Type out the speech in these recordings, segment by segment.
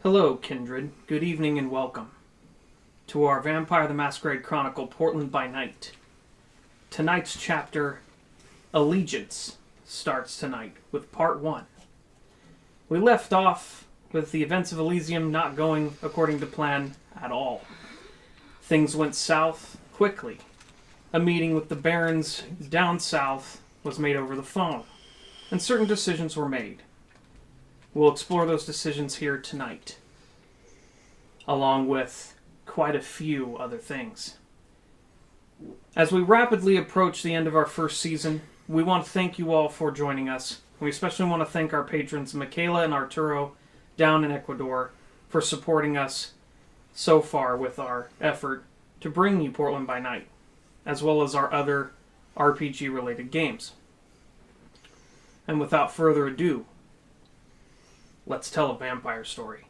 Hello, kindred. Good evening and welcome to our Vampire the Masquerade Chronicle Portland by Night. Tonight's chapter, Allegiance, starts tonight with part 1. We left off with the events of Elysium not going according to plan at all. Things went south quickly. A meeting with the barons down south was made over the phone, and certain decisions were made. We'll explore those decisions here tonight, along with quite a few other things. As we rapidly approach the end of our first season, we want to thank you all for joining us. We especially want to thank our patrons Michaela and Arturo down in Ecuador for supporting us so far with our effort to bring you Portland by Night, as well as our other RPG-related games. And without further ado, let's tell a vampire story.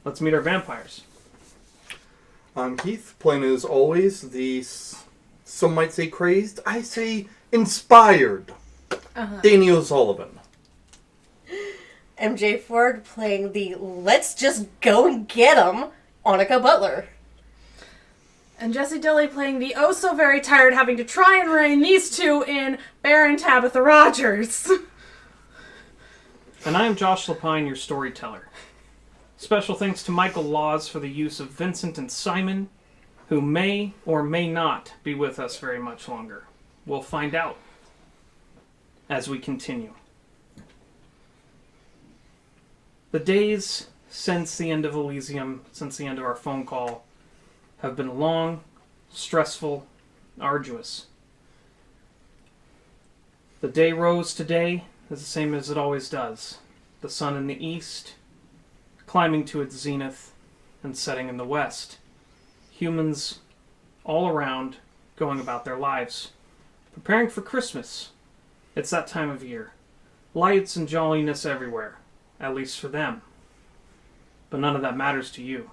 Let's meet our vampires. I'm Keith, playing as always the, some might say crazed, I say inspired, Danny O'Sullivan. MJ Ford playing the let's just go and get 'em, Anika Butler. And Jessie Dilly playing the oh so very tired having to try and rein these two in, Baron Tabitha Rogers. And I am Josh Lapine, your storyteller. Special thanks to Michael Laws for the use of Vincent and Simon, who may or may not be with us very much longer. We'll find out as we continue. The days since the end of Elysium, since the end of our phone call, have been long, stressful, arduous. The day rose today is the same as it always does. The sun in the east, climbing to its zenith and setting in the west. Humans all around going about their lives, preparing for Christmas. It's that time of year. Lights and jolliness everywhere, at least for them. But none of that matters to you.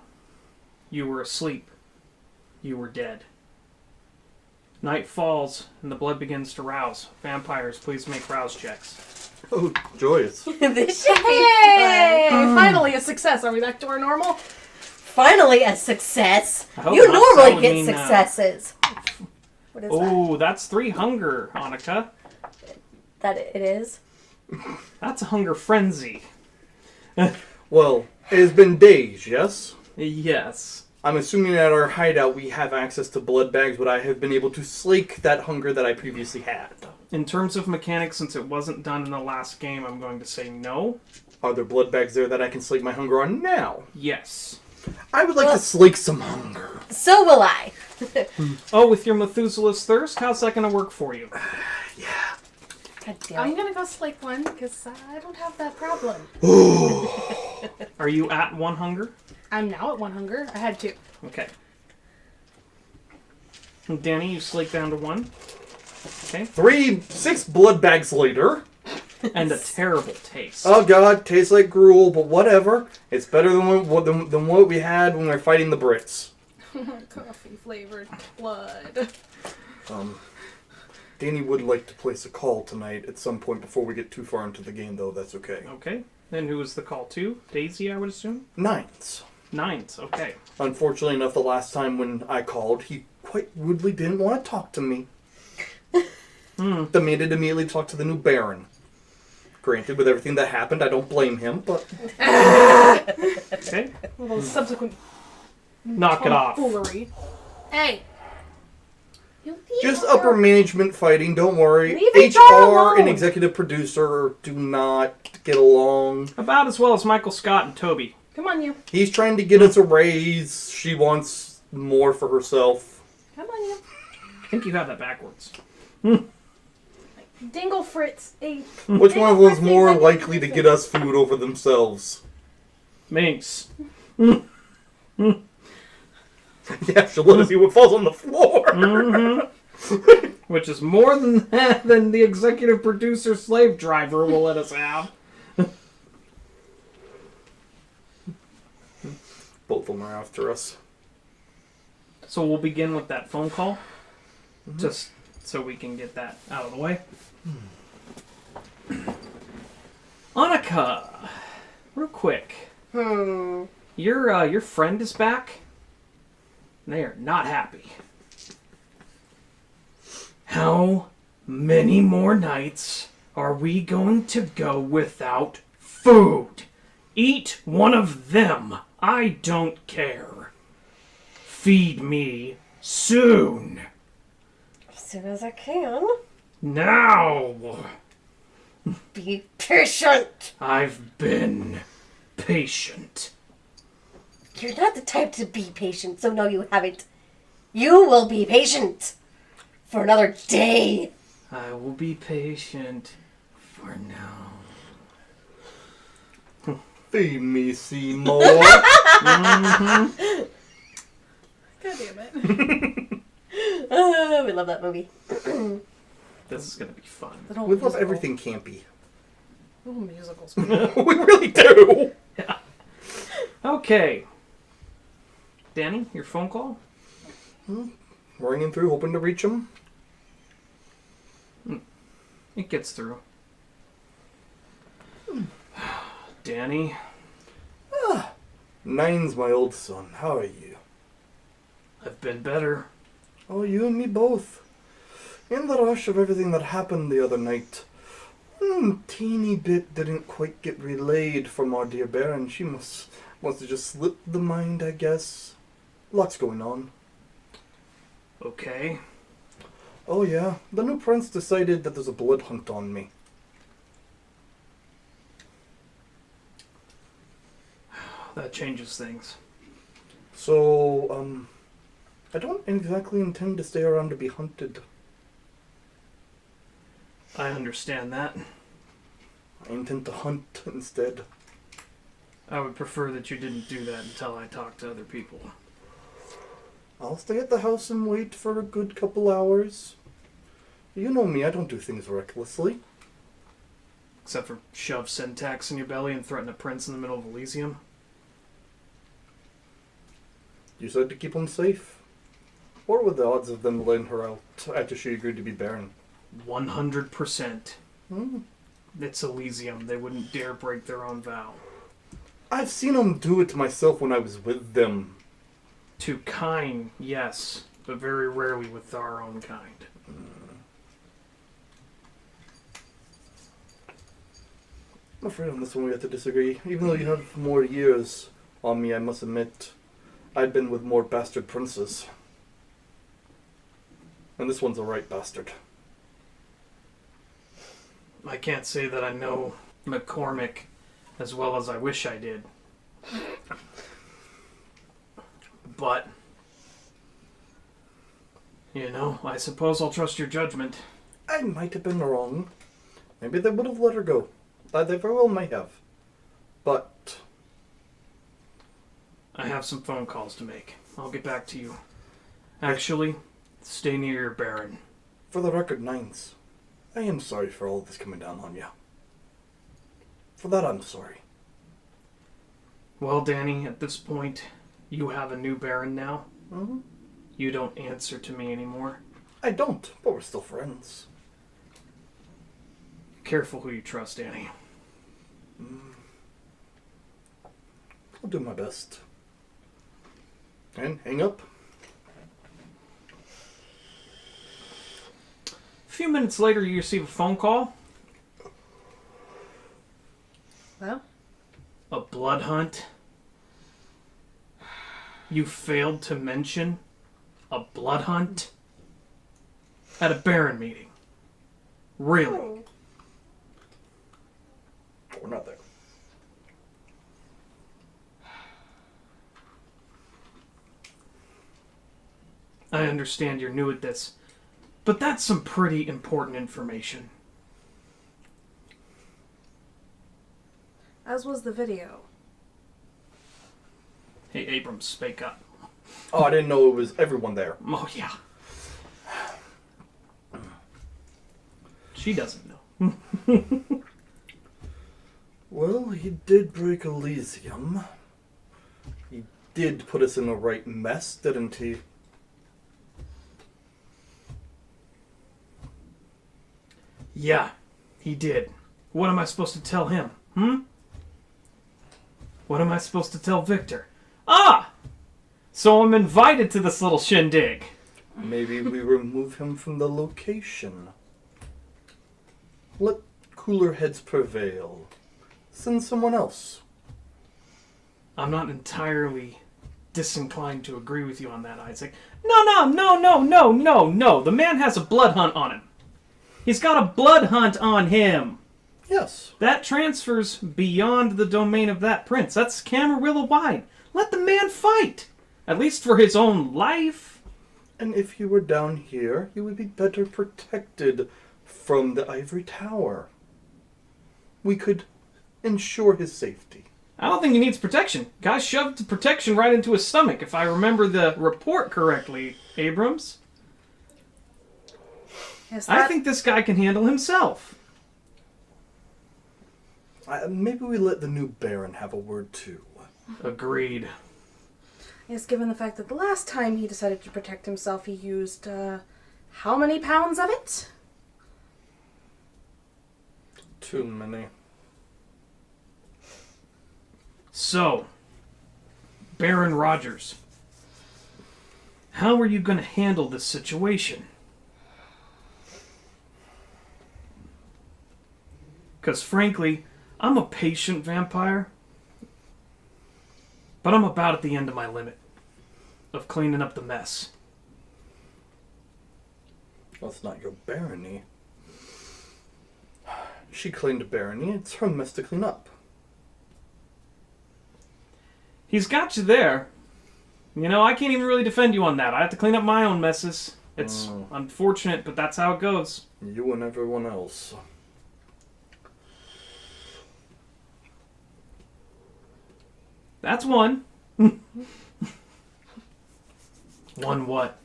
You were asleep. You were dead. Night falls and the blood begins to rouse. Vampires, please make rouse checks. Oh, joyous. This should be Hey! fun. Finally a success. Are we back to our normal? Finally a success. I hope You not, that normally would get mean, successes. What is Oh, that's 3 hunger, Anika. that? That it is? That's a hunger frenzy. Well, it has been days, yes? Yes. I'm assuming at our hideout we have access to blood bags, but I have been able to slake that hunger that I previously had. In terms of mechanics, since it wasn't done in the last game, I'm going to say no. Are there blood bags there that I can slake my hunger on now? Yes. I would like to slake some hunger. So will I. Oh, with your Methuselah's thirst? How's that going to work for you? Yeah. God damn I'm it. gonna go slake one because I don't have that problem. Are you at 1 hunger? I'm now at 1 hunger. I had 2. Okay. Danny, you slake down to 1. Okay. 6 blood bags later. And a terrible taste. Oh god, tastes like gruel, but whatever. It's better than what we had when we were fighting the Brits. Coffee flavored blood. Danny would like to place a call tonight at some point before we get too far into the game, though. That's okay. Okay. Then who was the call to? Daisy, I would assume? 9s. 9s, okay. Unfortunately enough, the last time when I called, he quite rudely didn't want to talk to me. Demanded immediately talk to the new Baron. Granted, with everything that happened, I don't blame him, but... Okay. Little subsequent Knock it off. tomfoolery. Hey. You leave Just her- upper management fighting, don't worry. Leave HR HR alone. and executive producer do not get along. About as well as Michael Scott and Toby. Come on, you. He's trying to get us a raise. She wants more for herself. Come on, you. I think you have that backwards. Dingle Fritz. Which one of them is more likely to get us food over themselves? Minx. Yeah, she'll let us see what falls on the floor. Which is more than the executive producer slave driver will let us have. Both of them are after us. So we'll begin with that phone call. Just so we can get that out of the way. Anika, real quick. Your friend is back. They are not happy. How many more nights are we going to go without food? Eat one of them. I don't care. Feed me soon. As soon as I can. Now. Be patient. I've been patient. You're not the type to be patient, so no, you haven't. You will be patient. For another day. I will be patient for now. Feed me, Seymour. God damn it. We love that movie. This is gonna be fun. That whole We love musical. everything campy. Little musicals. We really do. Okay. Danny, your phone call? Ringing through, hoping to reach him. It gets through. Danny, 9's my old son. How are you? I've been better. Oh, you and me both. In the rush of everything that happened the other night, teeny bit didn't quite get relayed from our dear Baron. She must have just slipped the mind, I guess. Lots going on. Okay. Oh yeah, the new prince decided that there's a blood hunt on me. That changes things. So, I don't exactly intend to stay around to be hunted. I understand that. I intend to hunt instead. I would prefer that you didn't do that until I talked to other people. I'll stay at the house and wait for a good couple hours. You know me, I don't do things recklessly. Except for shove syntax in your belly and threaten a prince in the middle of Elysium. You said to keep him safe. What were the odds of them letting her out after she agreed to be Baron? 100%. Hmm. It's Elysium. They wouldn't dare break their own vow. I've seen them do it to myself when I was with them. To kind, yes, but very rarely with our own kind. I'm afraid on this one we have to disagree. Even though you have more years on me, I must admit, I've been with more bastard princes. And this one's a right bastard. I can't say that I know McCormick as well as I wish I did. But, you know, I suppose I'll trust your judgment. I might have been wrong, Maybe they would have let her go. They very well may have. But I have some phone calls to make. I'll get back to you. Actually, stay near your Baron. for the record, Nines, I am sorry for all this coming down on you. For that, I'm sorry. Well, Danny, at this point, you have a new Baron now. Mm-hmm. You don't answer to me anymore. I don't, but we're still friends. Careful who you trust, Danny. I'll do my best. And hang up. A few minutes later, you receive a phone call. Well? A blood hunt. You failed to mention a blood hunt at a Baron meeting. Really? We're not there. I understand you're new at this, but that's some pretty important information. As was the video. Hey, Abrams, speak up. Oh, I didn't know it was everyone there. Oh, yeah. She doesn't know. Well, he did break Elysium. He did put us in the right mess, didn't he? Yeah, he did. What am I supposed to tell him? What am I supposed to tell Victor? Ah! So I'm invited to this little shindig. Maybe we remove him from the location. Let cooler heads prevail. Send someone else. I'm not entirely disinclined to agree with you on that, Isaac. No. The man has a blood hunt on him. He's got a blood hunt on him. Yes. That transfers beyond the domain of that prince. That's Camarilla wide. Let the man fight. At least for his own life. And if he were down here, he would be better protected from the ivory tower. We could ensure his safety. I don't think he needs protection. Guy shoved the protection right into his stomach, if I remember the report correctly, Abrams. Yes, I think this guy can handle himself. Maybe we let the new Baron have a word too. Agreed. Yes, given the fact that the last time he decided to protect himself, he used, how many pounds of it? Too many. So, Baron Rogers, how are you going to handle this situation? Because frankly, I'm a patient vampire, but I'm about at the end of my limit of cleaning up the mess. Well, it's not your barony. She claimed barony. It's her mess to clean up. He's got you there. You know, I can't even really defend you on that. I have to clean up my own messes. It's unfortunate, but that's how it goes. You and everyone else. That's one. One what?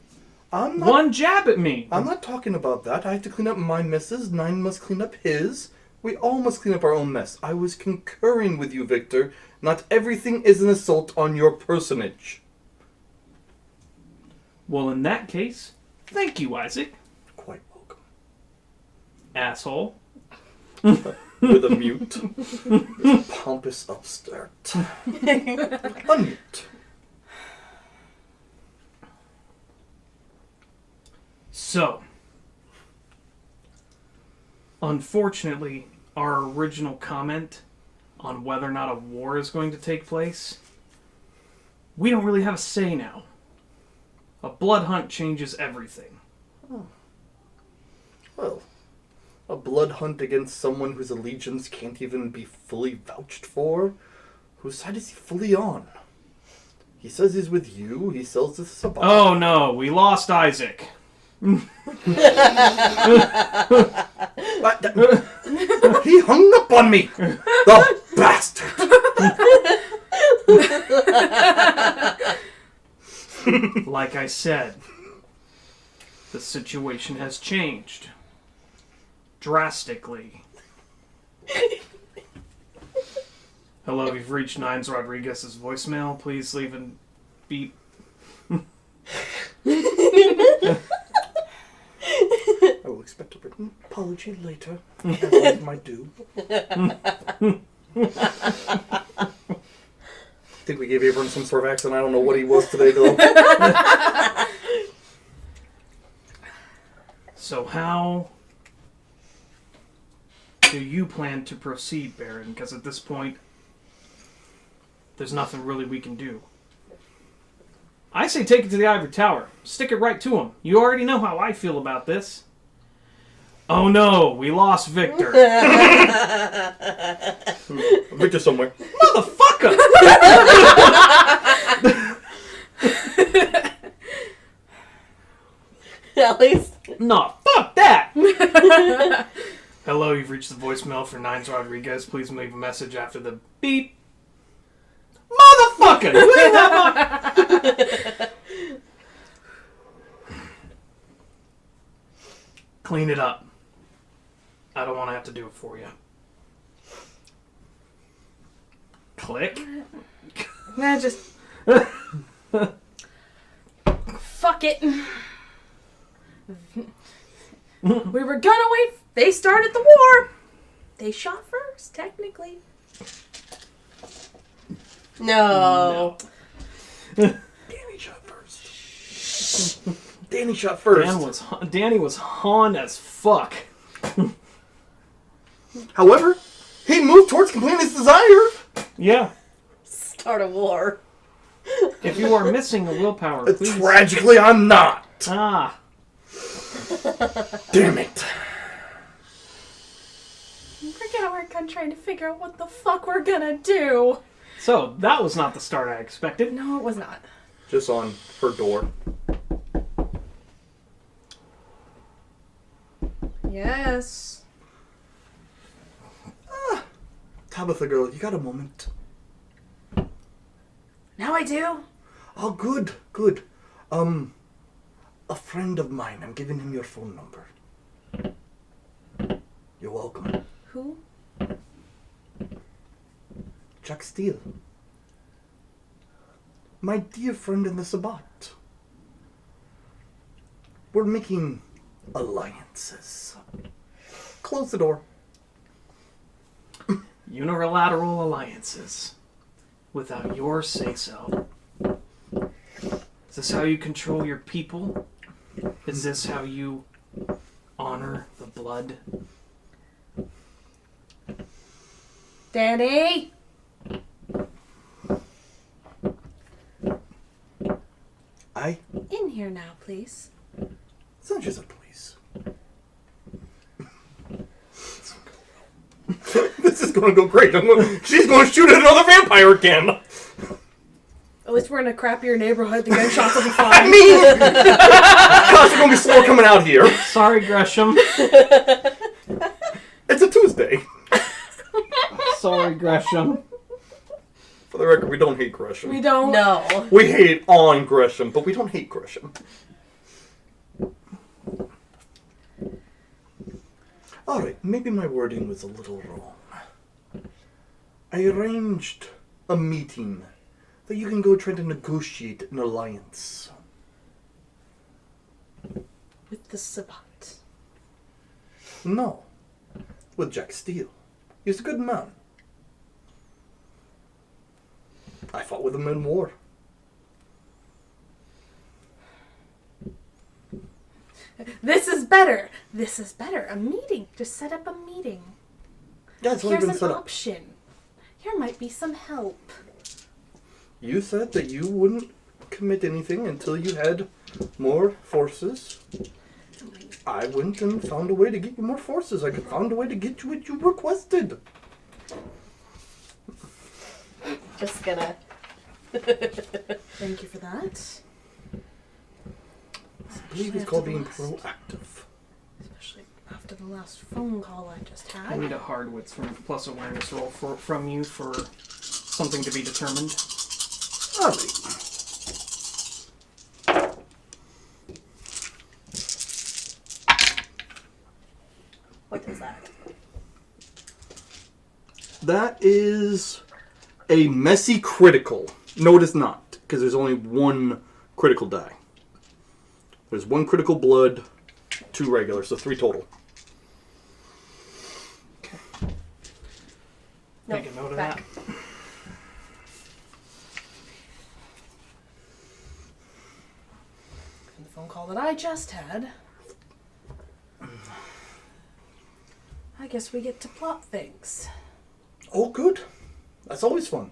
One jab at me. I'm not talking about that. I have to clean up my messes. Nine must clean up his. We all must clean up our own mess. I was concurring with you, Victor. Not everything is an assault on your personage. Well, in that case, thank you, Isaac. Quite welcome. Asshole. With a mute. This pompous upstart. Unmute. So, unfortunately, our original comment on whether or not a war is going to take place, we don't really have a say now. A blood hunt changes everything. Oh. Well, a blood hunt against someone whose allegiance can't even be fully vouched for? Whose side is he fully on? He says he's with you, he sells this about. Oh no, we lost Isaac. He hung up on me! The bastard! Like I said, the situation has changed. Drastically. Hello, you've reached Nines Rodriguez's voicemail. Please leave a beep. I will expect a written apology later, as is my due. I think we gave Abram some sort of accent. I don't know what he was today, though. So how do you plan to proceed, Baron? Because at this point, there's nothing really we can do. I say take it to the Ivory Tower. Stick it right to him. You already know how I feel about this. Oh no, we lost Victor. Victor somewhere. Motherfucker! At least. No, fuck that! Hello, you've reached the voicemail for Nines Rodriguez. Please leave a message after the beep. Motherfucker! You ain't that Clean it up. I don't want to have to do it for you. Click. Nah, just... Fuck it. We were gonna wait. They started the war. They shot first, technically. No. Danny shot first. Danny shot first. Danny was Han as fuck. However, he moved towards completing his desire. Yeah. Start a war. If you are missing a willpower, please. Tragically, I'm not. Ah. Damn it. We're gonna work on trying to figure out what the fuck we're gonna do. So, that was not the start I expected. No, it was not. Just on her door. Yes. Tabitha girl, you got a moment? Now I do. Oh, good, good. A friend of mine, I'm giving him your phone number. You're welcome. Who? Jack Steele. My dear friend in the Sabbat. We're making alliances. Close the door. Unilateral alliances. Without your say-so. Is this how you control your people? Is this how you honor the blood? Danny? In here now, please. It's not just a please. This is going to go great. She's going to shoot at another vampire again. At least we're in a crappier neighborhood. The gunshots will be I fine. mean, cops are going to be slow coming out here. Sorry, Gresham. It's a Tuesday. Sorry, Gresham. For the record, we don't hate Gresham. We don't. No. We hate on Gresham, but we don't hate Gresham. Alright, maybe my wording was a little wrong. I arranged a meeting that you can go try to negotiate an alliance. With the Sabbat. No. With Jack Steele. He's a good man. I fought with him in war. This is better. This is better. A meeting. Just set up a meeting. Yeah, it's only Here's been an set up. option. Here might be some help. You said that you wouldn't commit anything until you had more forces. I went and found a way to get you more forces. I found a way to get you what you requested. Just gonna. Thank you for that. I believe it's called being proactive. Especially After the last phone call I just I had. need a hard wits plus awareness roll from you for something to be determined. Alright. What is that? That is a messy critical. No, it is not, because there's only one critical die. There's 1 critical blood, 2 regular, so 3 total. Okay. No, Make a note of back. that. And the phone call that I just had. I guess we get to plot things. Oh, good. That's always fun.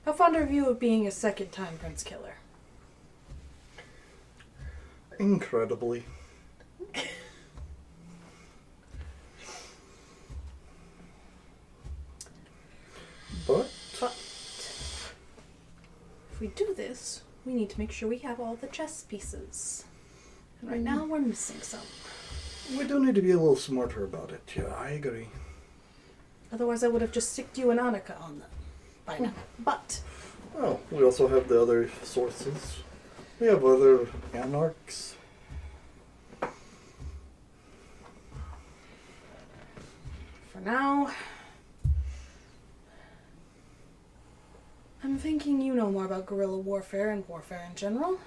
How fond are you of being a second-time Prince Killer? Incredibly. But But if we do this, we need to make sure we have all the chess pieces. And right now we're missing some. we do need to be a little smarter about it. Yeah, I agree. Otherwise I would have just sicked you and Anika on them by now. But Well, we also have the other sources. We have other anarchs. for now, I'm thinking you know more about guerrilla warfare and warfare in general.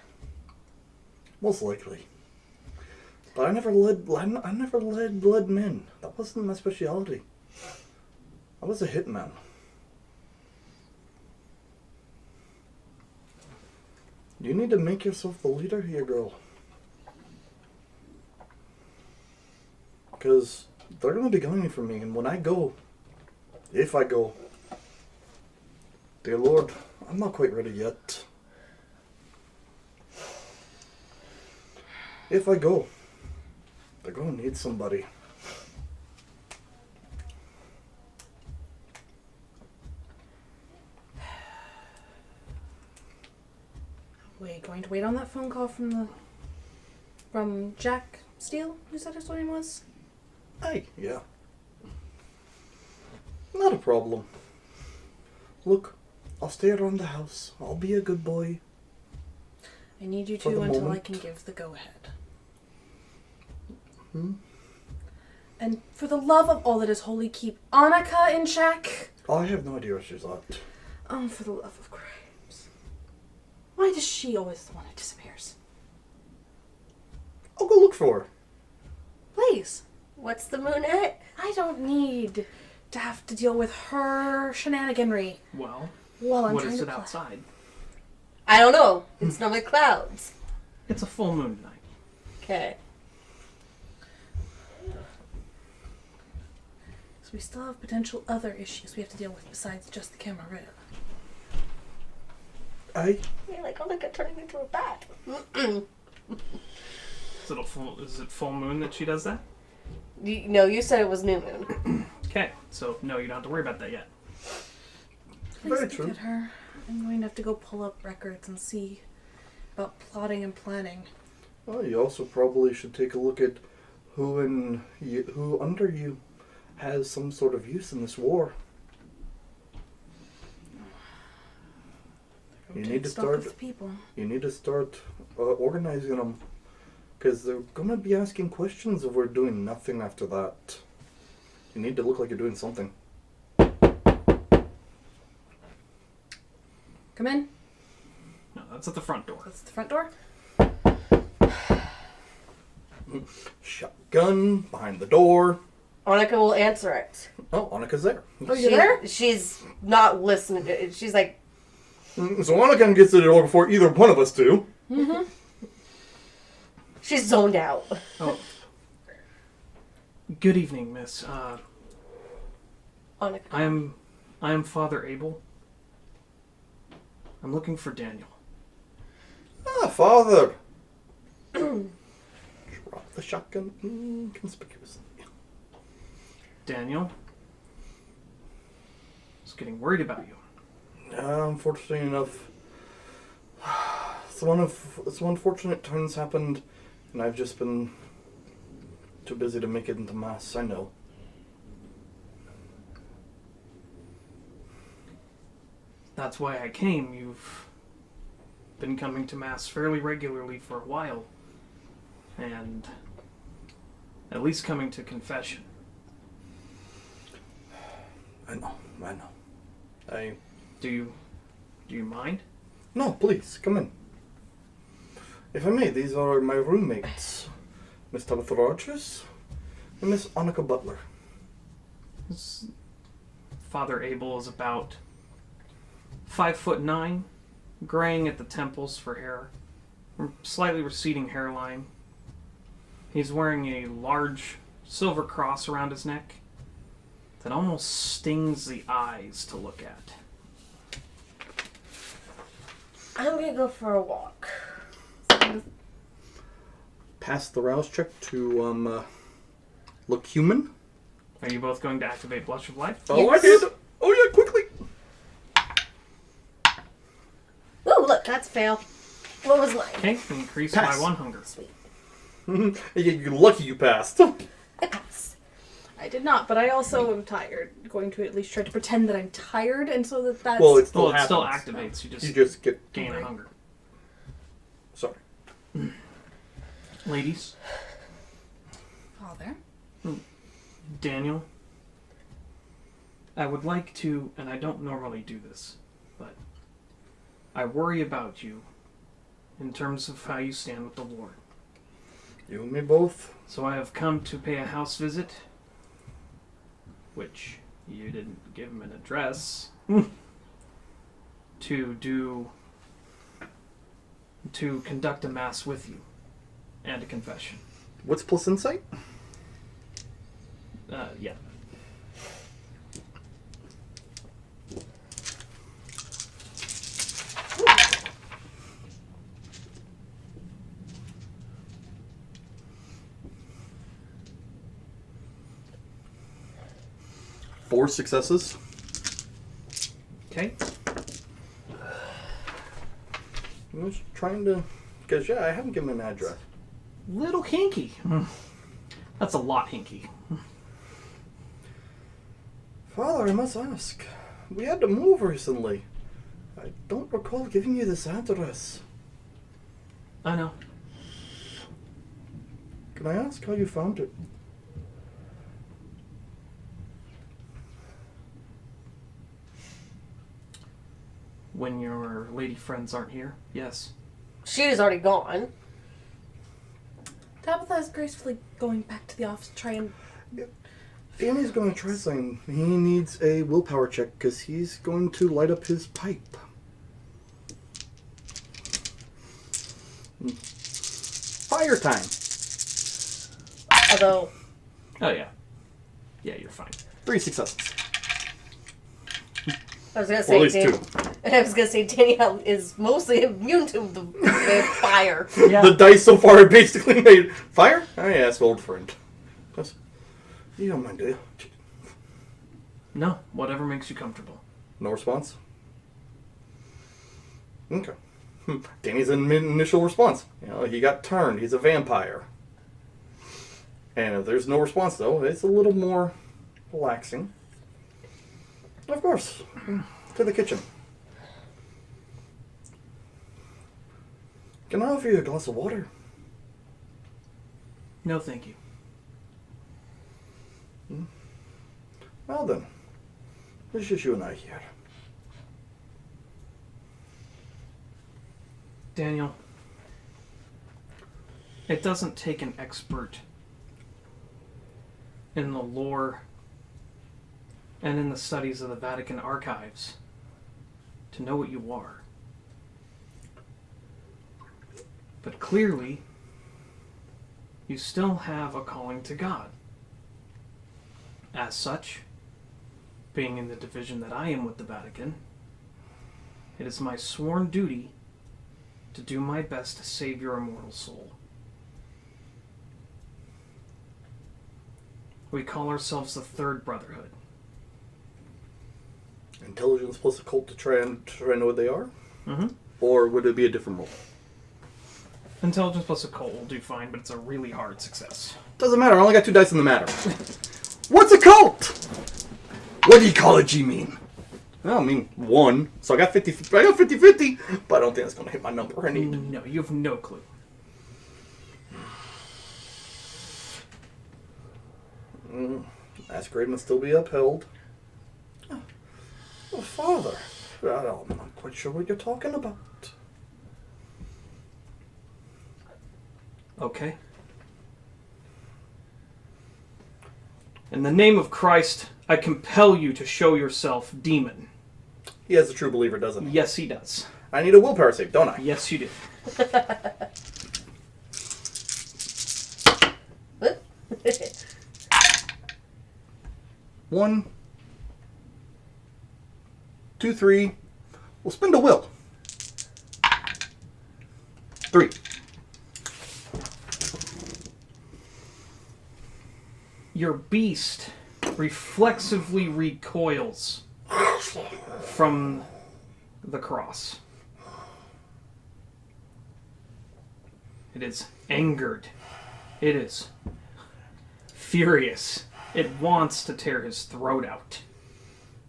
Most likely. But I never led blood men. That wasn't my specialty. I was a hitman. You need to make yourself the leader here, girl. Because they're going to be gunning for me, and when I go, if I go, dear Lord, I'm not quite ready yet. If I go, they're going to need somebody. We're going to wait on that phone call from Jack Steele, you said his name was? Hey, yeah. Not a problem. Look, I'll stay around the house. I'll be a good boy. I need you For to the until I moment. can give the go-ahead. Hmm? And for the love of all that is holy, keep Anika in check. I have no idea where she's at. Oh, for the love of grapes. Why does she always the one who disappears? I'll go look for her. Please. What's the moon at? I don't need to have to deal with her shenaniganry Well, while I'm what trying is to it play. outside? I don't know. It's normally clouds. It's a full moon night. Okay. So we still have potential other issues we have to deal with besides just the camera rig. You're like, oh, look, I'm turning into a bat. Is it full moon that she does that? No, you said it was new moon. Okay, so no, you don't have to worry about that yet. Please Very look true. at her. I'm going to have to go pull up records and see about plotting and planning. Well, you also probably should take a look at who under you has some sort of use in this war. You Take need to stock start. of the people. You need to start organizing them, because they're gonna be asking questions if we're doing nothing after that. You need to look like you're doing something. Come in. No, that's at the front door. That's the front door. Shotgun behind the door. Anika will answer it. Oh, Anika's there. Oh, you're there? She's not listening. She's like, So Anika gets to the door before either one of us do. Mm-hmm. she's zoned out. Oh. Good evening, miss. Anika. I am Father Abel. I'm looking for Daniel. Ah, Father. Drop the shotgun inconspicuously. Daniel? I was getting worried about you. Unfortunately enough, some unfortunate turns happened, and I've just been too busy to make it into Mass, I know. That's why I came. You've been coming to Mass fairly regularly for a while. And at least coming to confession. I know. Do you mind? No, please, come in. If I may, these are my roommates, Miss Tabitha Rogers and Miss Anika Butler. Father Abel is about 5'9", graying at the temples for hair, slightly receding hairline. He's wearing a large silver cross around his neck that almost stings the eyes to look at. I'm gonna go for a walk. Pass the rouse check to look human. Are you both going to activate Blush of Life? Oh, Yes. I did. Oh yeah, quickly. Ooh, look, that's a fail. What was mine? Okay, increase Pass. by 1 hunger. Sweet. You're lucky you passed. I passed. I did not, but I also am tired. Going to at least try to pretend that I'm tired, and so that's... Well, it Well, still it still happens. activates. You just get gain a hunger. sorry. Ladies, Father? Daniel, I would like to, and I don't normally do this, but I worry about you in terms of how you stand with the Lord. You and me both. So I have come to pay a house visit, which you didn't give him an address, to conduct a mass with you and a confession. What's plus insight? Yeah. Four successes. Okay. I was trying to, because I haven't given an address. Little hinky. That's a lot hinky. Father, I must ask. We had to move recently. I don't recall giving you this address. I know. Can I ask how you found it? When your lady friends aren't here, yes. She's already gone. Tabitha is gracefully going back to the office to try and... Danny's going to try something. He needs a willpower check because he's going to light up his pipe. Fire time. Although, Oh, yeah. Yeah, you're fine. 3 successes. I was gonna Or say, at least 2. I was gonna say Danielle is mostly immune to the fire. Yeah. The dice so far have basically made fire. I asked old friend. You don't mind, do you? No, whatever makes you comfortable. No response. Okay. Danny's initial response. You know, he got turned. He's a vampire. And if there's no response, though, it's a little more relaxing. Of course. To the kitchen. Can I offer you a glass of water? No, thank you. Well then. It's just you and I here. Daniel, it doesn't take an expert in the lore and in the studies of the Vatican archives to know what you are. But clearly, you still have a calling to God. As such, being in the division that I am with the Vatican, it is my sworn duty to do my best to save your immortal soul. We call ourselves the Third Brotherhood. Intelligence plus occult to try and know what they are? Mm-hmm. Or would it be a different role? Intelligence plus a cult will do fine, but it's a really hard success. Doesn't matter, I only got 2 dice in the matter. What's a cult? What do ecology mean? Well, I mean, 1. So I got 50-50, but I don't think that's going to hit my number I need. No, you have no clue. Masquerade must still be upheld. Oh, Father, I'm not quite sure what you're talking about. Okay. In the name of Christ, I compel you to show yourself demon. He has a true believer, doesn't he? Yes, he does. I need a willpower save, don't I? Yes, you do. One, 2, 3. We'll spend a will. 3. Your beast reflexively recoils from the cross. It is angered. It is furious. It wants to tear his throat out.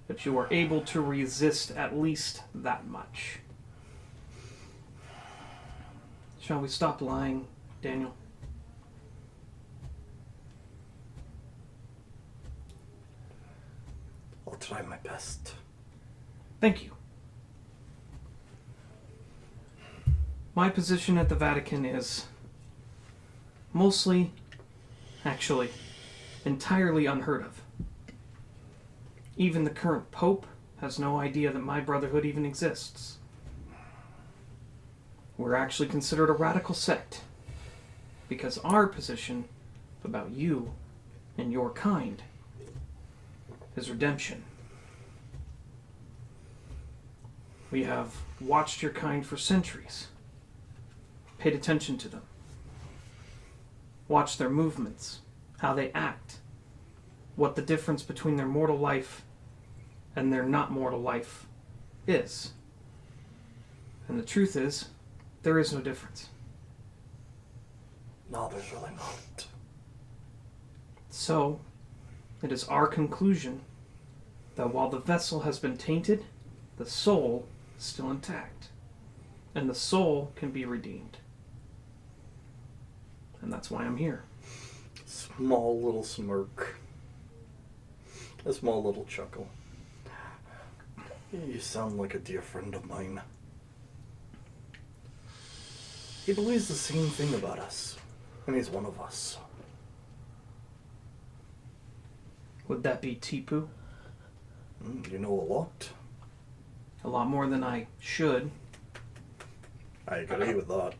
But you are able to resist at least that much. Shall we stop lying, Daniel? I'll try my best. Thank you. My position at the Vatican is mostly, actually, entirely unheard of. Even the current Pope has no idea that my brotherhood even exists. We're actually considered a radical sect because our position about you and your kind is redemption. We have watched your kind for centuries, paid attention to them, watched their movements, how they act, what the difference between their mortal life and their not mortal life is. And the truth is, there is no difference. No, there's really not. So, it is our conclusion that while the vessel has been tainted, the soul is still intact. And the soul can be redeemed. And that's why I'm here. Small little smirk. A small little chuckle. You sound like a dear friend of mine. He believes the same thing about us. And he's one of us. Would that be Tipu? You know a lot. A lot more than I should. I agree with that.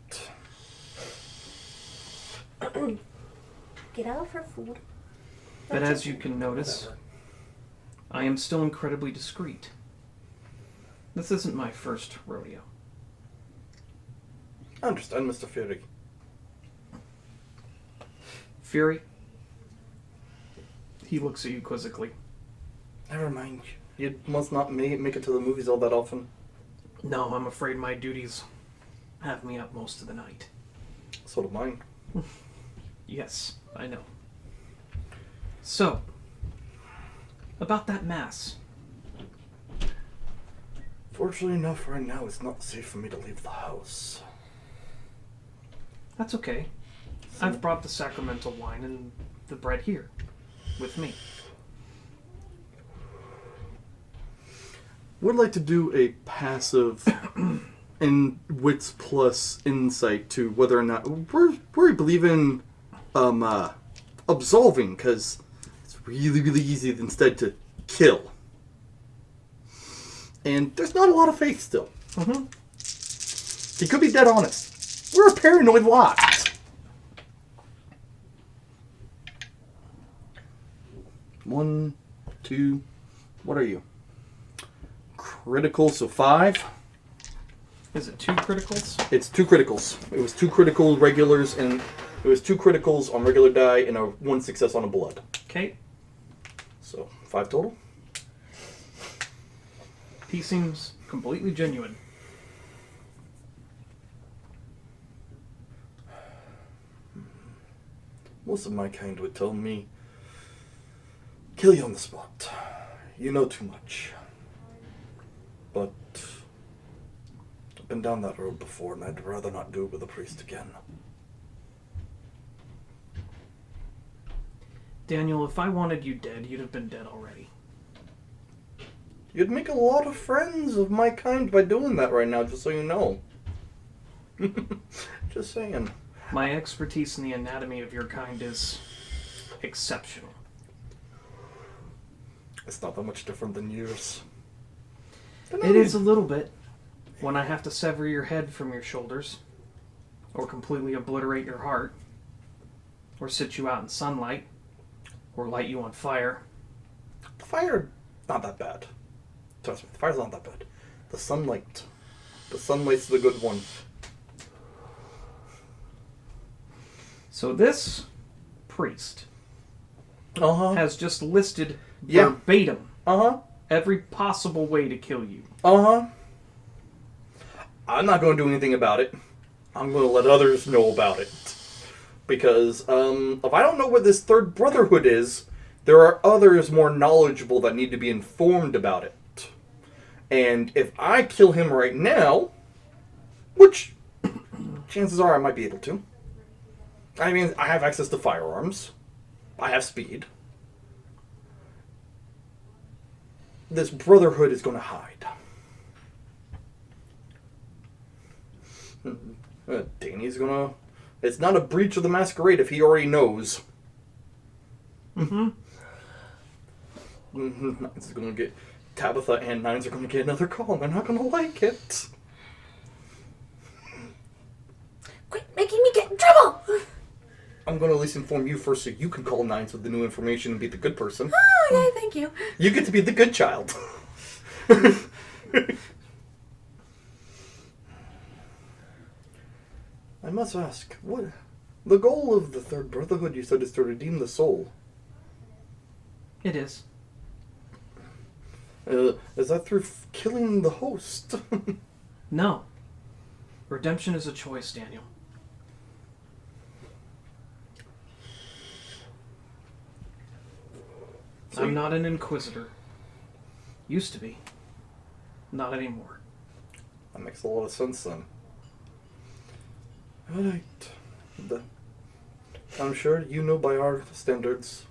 Get out of her food. But as you can notice, Whatever. I am still incredibly discreet. This isn't my first rodeo. I understand, Mr. Fury. Fury? He looks at you quizzically. Never mind. You must not make it to the movies all that often. No, I'm afraid my duties have me up most of the night. So do mine. Yes, I know. So, about that mass. Fortunately enough, right now it's not safe for me to leave the house. That's okay. I've brought the sacramental wine and the bread here with me. Would like to do a passive in wits plus insight to whether or not we believe in absolving, because it's really, really easy instead to kill. And there's not a lot of faith still. Mm-hmm. He could be dead honest. We're a paranoid lot. One, two, what are you? Critical, so 5. Is it 2 criticals? It's 2 criticals. It was 2 critical regulars, and it was 2 criticals on regular die and 1 success on a blood. Okay. So 5 total. He seems completely genuine. Most of my kind would tell me, kill you on the spot. You know too much. But I've been down that road before, and I'd rather not do it with a priest again. Daniel, if I wanted you dead, you'd have been dead already. You'd make a lot of friends of my kind by doing that right now, just so you know. Just saying. My expertise in the anatomy of your kind is exceptional. It's not that much different than yours. It is a little bit. When I have to sever your head from your shoulders, or completely obliterate your heart, or sit you out in sunlight, or light you on fire. The fire, not that bad. Trust me, the fire's not that bad. The sunlight. The sunlight's the good one. So this priest Uh-huh. has just listed Yeah. verbatim Uh-huh. every possible way to kill you. Uh-huh. I'm not going to do anything about it. I'm going to let others know about it. Because, if I don't know what this third brotherhood is, there are others more knowledgeable that need to be informed about it. And if I kill him right now, which chances are I might be able to. I mean, I have access to firearms. I have speed. This brotherhood is going to hide. Danny's gonna... It's not a breach of the Masquerade if he already knows. Mm-hmm. Nines is gonna get... Tabitha and Nines are gonna get another call. They're not gonna like it. Quit making me get in trouble! I'm gonna at least inform you first so you can call Nines with the new information and be the good person. Oh, okay, thank you. You get to be the good child. I must ask, what... The goal of the Third Brotherhood, you said, is to redeem the soul. It is. Is that through killing the host? No. Redemption is a choice, Daniel. So I'm not an inquisitor. Used to be. Not anymore. That makes a lot of sense then. Alright. I'm sure you know by our standards.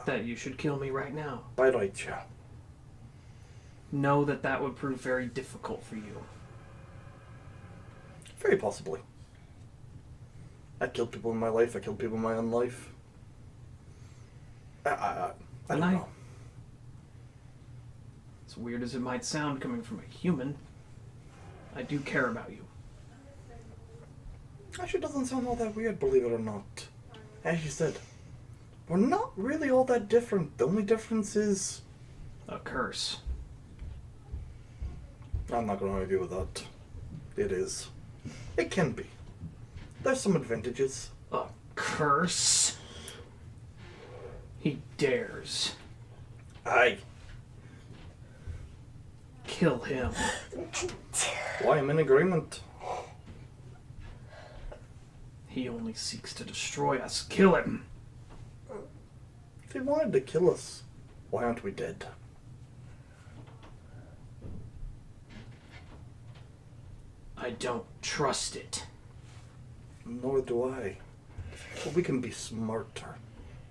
That you should kill me right now. By right, yeah. Know that that would prove very difficult for you. Very possibly. I killed people in my life. I killed people in my own life. I don't know. As weird as it might sound coming from a human, I do care about you. Actually, it doesn't sound all that weird, believe it or not. As you said, we're not really all that different. The only difference is... A curse. I'm not going to argue with that. It is. It can be. There's some advantages. A curse? He dares. Aye. Kill him. Why, I'm in agreement. He only seeks to destroy us. Kill him. If he wanted to kill us, why aren't we dead? I don't trust it. Nor do I. But we can be smarter.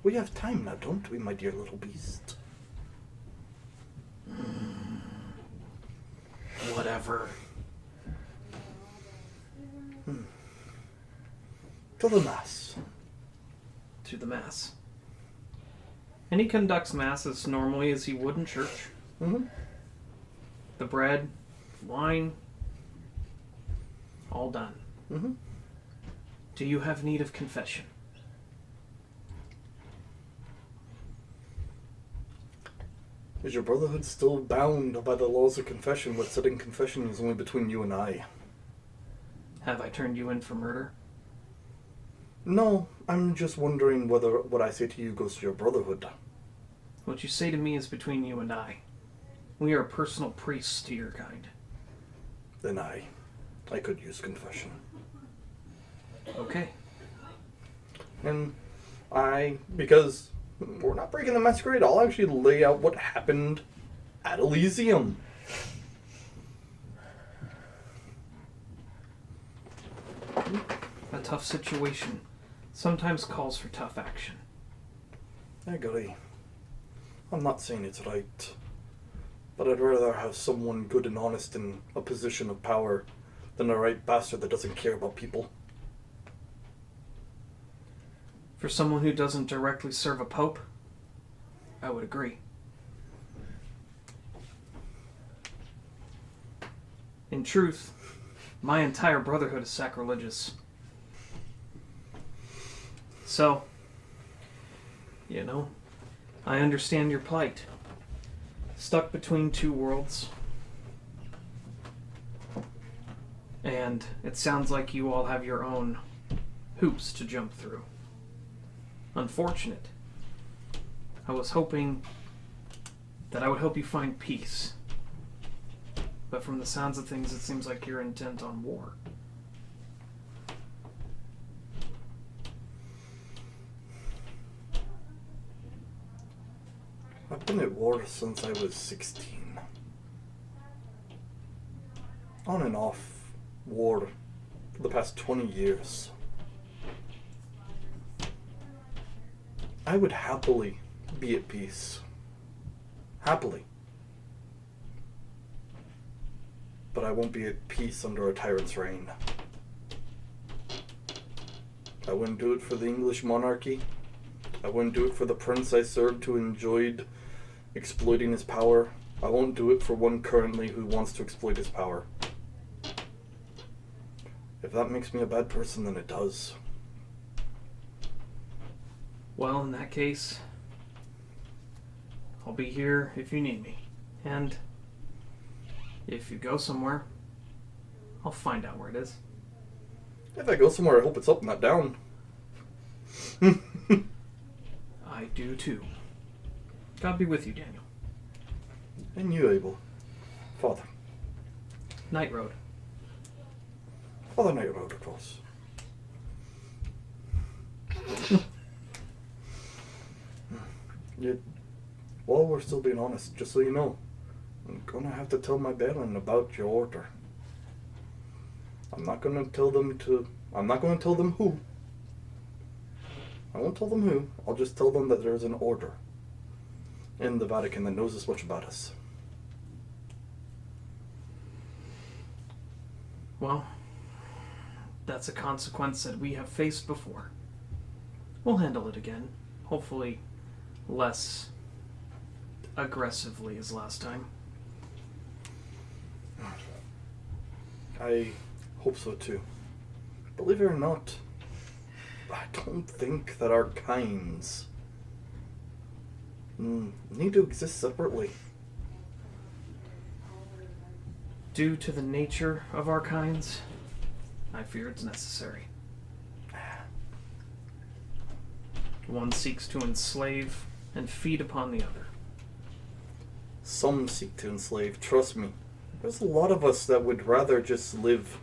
We have time now, don't we, my dear little beast? Whatever. To the mass. To the mass. And he conducts mass as normally as he would in church. Mm-hmm. The bread, wine, all done. Mm-hmm. Do you have need of confession? Is your brotherhood still bound by the laws of confession, but setting confession is only between you and I? Have I turned you in for murder? No, I'm just wondering whether what I say to you goes to your brotherhood. What you say to me is between you and I. We are personal priests to your kind. Then I could use confession. Okay. And because we're not breaking the masquerade, I'll actually lay out what happened at Elysium. A tough situation sometimes calls for tough action. I agree. I'm not saying it's right, but I'd rather have someone good and honest in a position of power than a right bastard that doesn't care about people. For someone who doesn't directly serve a pope, I would agree. In truth, my entire brotherhood is sacrilegious. So, I understand your plight. Stuck between two worlds. And it sounds like you all have your own hoops to jump through. Unfortunate. I was hoping that I would help you find peace. But from the sounds of things, it seems like you're intent on war. I've been at war since I was 16. On and off war for the past 20 years. I would happily be at peace. Happily. But I won't be at peace under a tyrant's reign. I wouldn't do it for the English monarchy. I wouldn't do it for the prince I served who enjoyed exploiting his power. I won't do it for one currently who wants to exploit his power. If that makes me a bad person, then it does. Well, in that case, I'll be here if you need me. And if you go somewhere, I'll find out where it is. If I go somewhere, I hope it's up, not down. I do too. God be with you, Daniel. And you, Abel. Father. Night Road. Father Night Road across. Yet, while we're still being honest, just so you know, I'm gonna have to tell my baron about your order. I'm not gonna tell them who. I won't tell them who. I'll just tell them that there's an order in the Vatican that knows as much about us. Well, that's a consequence that we have faced before. We'll handle it again. Hopefully less aggressively as last time. I hope so too. Believe it or not, I don't think that our kinds need to exist separately. Due to the nature of our kinds, I fear it's necessary. One seeks to enslave and feed upon the other. Some seek to enslave, trust me. There's a lot of us that would rather just live.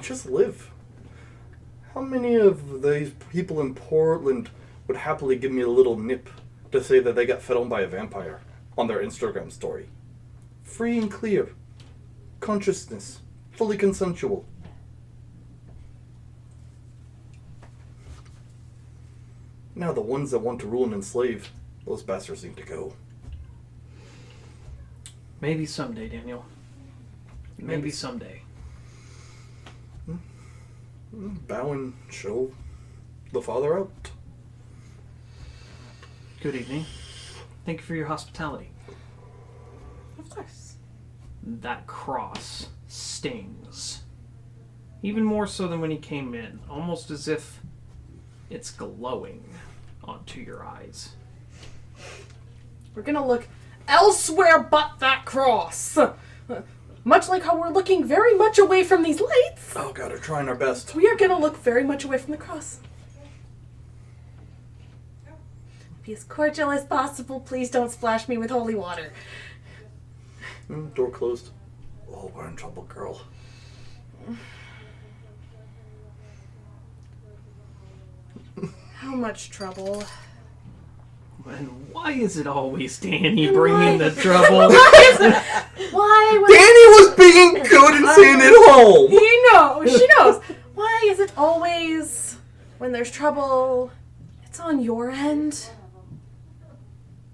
Just live. How many of these people in Portland would happily give me a little nip to say that they got fed on by a vampire on their Instagram story? Free and clear. Consciousness. Fully consensual. Now the ones that want to rule and enslave, those bastards need to go. Maybe someday, Daniel. Maybe someday. Bow and show the father out. Good evening. Thank you for your hospitality. Of course. That cross stings. Even more so than when he came in. Almost as if it's glowing onto your eyes. We're gonna look elsewhere but that cross. Much like how we're looking very much away from these lights. Oh god, we're trying our best. We are gonna look very much away from the cross. Be as cordial as possible. Please don't splash me with holy water. Door closed. Oh, we're in trouble, girl. How much trouble? And why is it always Danny bringing the trouble? Why? Danny was being good and staying at home. You know, she knows. Why is it always when there's trouble, it's on your end?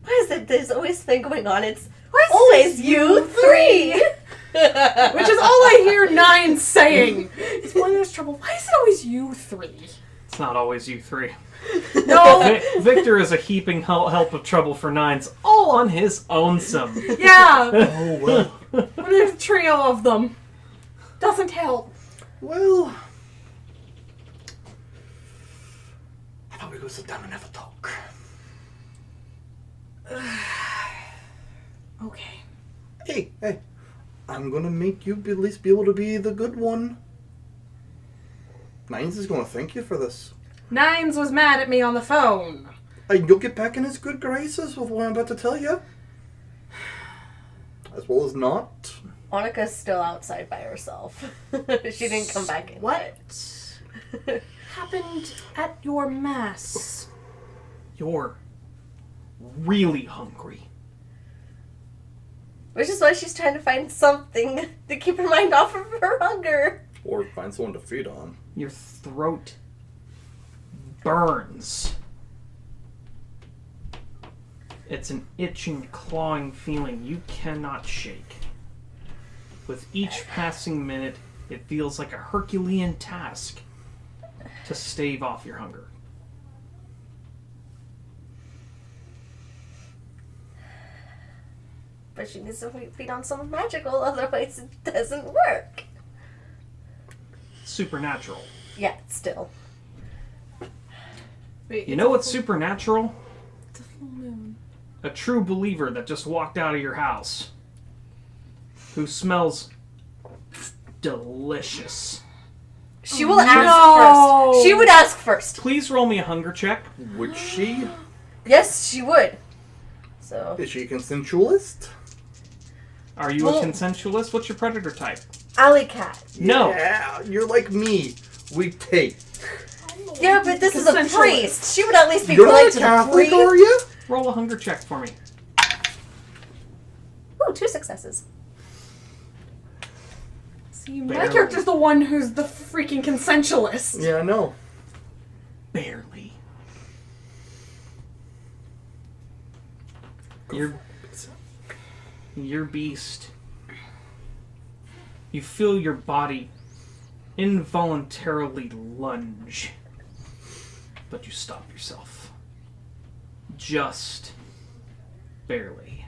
Why is it there's always something going on? It's Why is always it you three. Which is all I hear Nine saying. It's when there's trouble. Why is it always you three? It's not always you three. No. Victor is a heaping help of trouble for Nines, all on his own some. Yeah. Oh, well. When there's a trio of them. Doesn't help. Well, I thought we'd go sit down and have a talk. Okay. Hey, I'm gonna make you at least be able to be the good one. Nines is gonna thank you for this. Nines was mad at me on the phone. You'll get back in his good graces with what I'm about to tell you. As well as not. Anika's still outside by herself. She didn't come back in. What happened at your mass? You're really hungry. Which is why she's trying to find something to keep her mind off of her hunger. Or find someone to feed on. Your throat burns. It's an itching, clawing feeling you cannot shake. With each passing minute, it feels like a Herculean task to stave off your hunger. But she needs to feed on something magical, otherwise it doesn't work. Supernatural. Yeah, still. Wait, You know what's supernatural? It's a full moon. A true believer that just walked out of your house. Who smells delicious. She will ask No. first. She would ask first. Please roll me a hunger check. Would she? Yes, she would. So, Is she a consensualist? Are you Well- a consensualist? What's your predator type? alley cat. No. Yeah, you're like me. We take. Yeah, but this is a Consensualist. priest. She would at least be You're not polite a to the Catholic, priest. are you? Roll a hunger check for me. Ooh, 2 successes. See, my Barely. character's the one who's the freaking consensualist. Yeah, I know. Barely. Your beast. You feel your body involuntarily lunge. But you stop yourself. Just barely.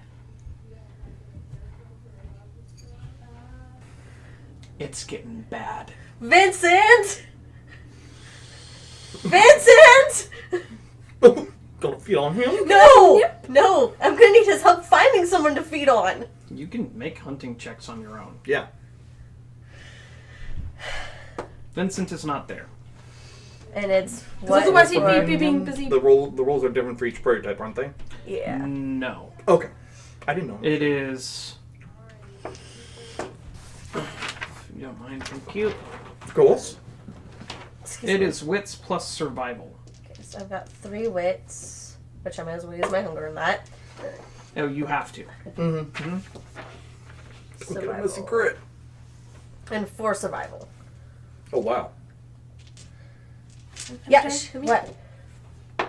It's getting bad. Vincent! Vincent! Gonna feed on him? No! No! I'm gonna need his help finding someone to feed on. You can make hunting checks on your own. Yeah. Vincent is not there. And it's Because what otherwise he'd for- be being busy. The roles are different for each prey type, aren't they? Yeah. No. Okay. I didn't know. It is... If you don't mind, thank you. Goals? Excuse It me. is wits plus survival. Okay, so I've got 3 wits, which I might as well use my hunger in that. Oh, you have to. Mm-hmm. Don't get a missy crit. And 4 survival. Oh, wow. Yeah, Okay, what? Oh,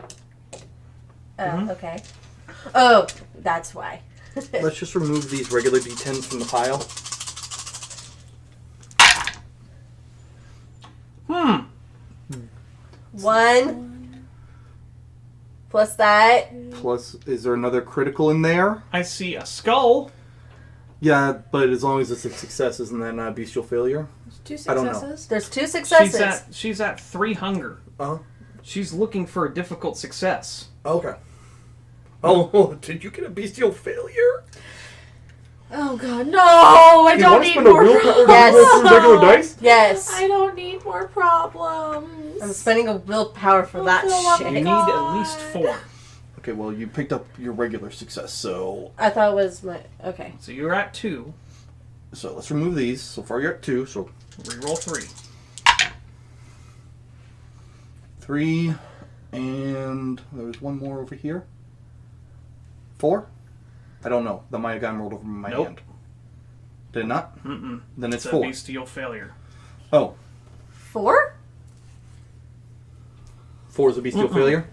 Mhm. okay. Oh, that's why. Let's just remove these regular D10s from the pile. Hmm. 1 plus that. Plus, is there another critical in there? I see a skull. Yeah, but as long as it's a success, isn't that not a bestial failure? 2 I don't know. successes. There's 2 successes. She's at 3 hunger. Uh-huh. She's looking for a difficult success. Okay. Oh, did you get a bestial failure? Oh god, no! I You don't want to need spend a more willpower to Yes. roll some regular dice? Yes. I don't need more problems. I'm spending a willpower for that Oh, shit. You need at least 4. Okay, well, you picked up your regular success, so I thought it was my... Okay. So you're at 2. let's remove these. So far, you're at 2, so Reroll 3. 3, And there's one more over here. 4? I don't know. That might have gotten rolled over my Nope. hand. Did it not? Mm-mm. Then it's a 4. bestial failure. Oh, 4? 4 is a bestial failure?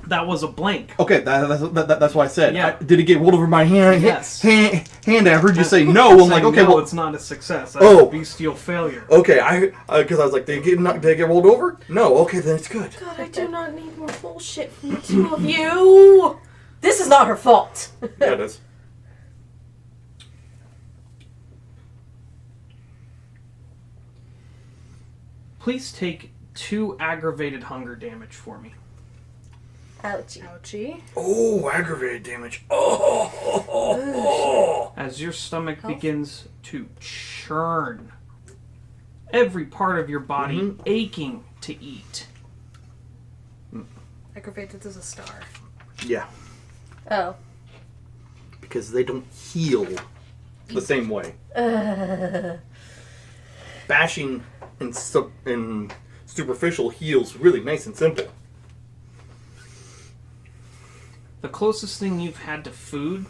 That was a blank. Okay, that's what I said. Yeah. Did it get rolled over my hand? Yes. Hand, I heard you say no. I'm like, Saying okay, no, well... it's not a success. That's Oh. a bestial failure. Okay, because I was like, did they get rolled over? No, okay, then it's good. God, I do not need more bullshit from the two of you. This is not her fault. Yeah, it is. Please take 2 aggravated hunger damage for me. Ouchie. Ouchie. Oh, aggravated damage. Oh. As your stomach Health? begins to churn, every part of your body aching to eat. Aggravated as a star. Yeah, Oh. because they don't heal the same way. Bashing and superficial heals really nice and simple. The closest thing you've had to food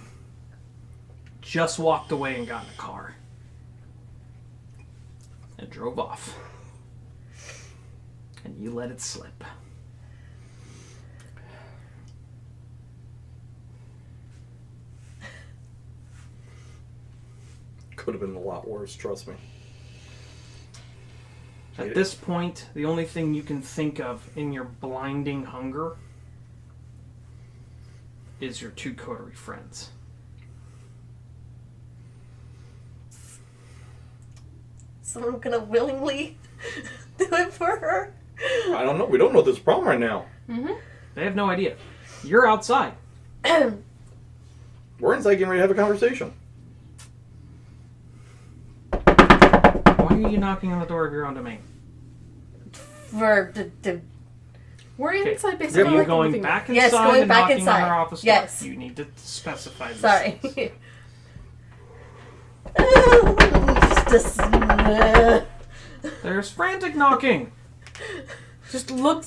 just walked away and got in a car. And drove off. And you let it slip. Could have been a lot worse, trust me. At this point, the only thing you can think of in your blinding hunger is your 2 coterie friends. Someone gonna willingly do it for her? I don't know. We don't know this problem right now. They have no idea. You're outside. We're inside getting ready to have a conversation. Why are you knocking on the door of your own domain? For the We're Okay. inside Are basically you like going living back room. inside Yes, going and back knocking inside. on our office Yes. door? You need to specify this. Sorry. Just, There's frantic knocking. Just look.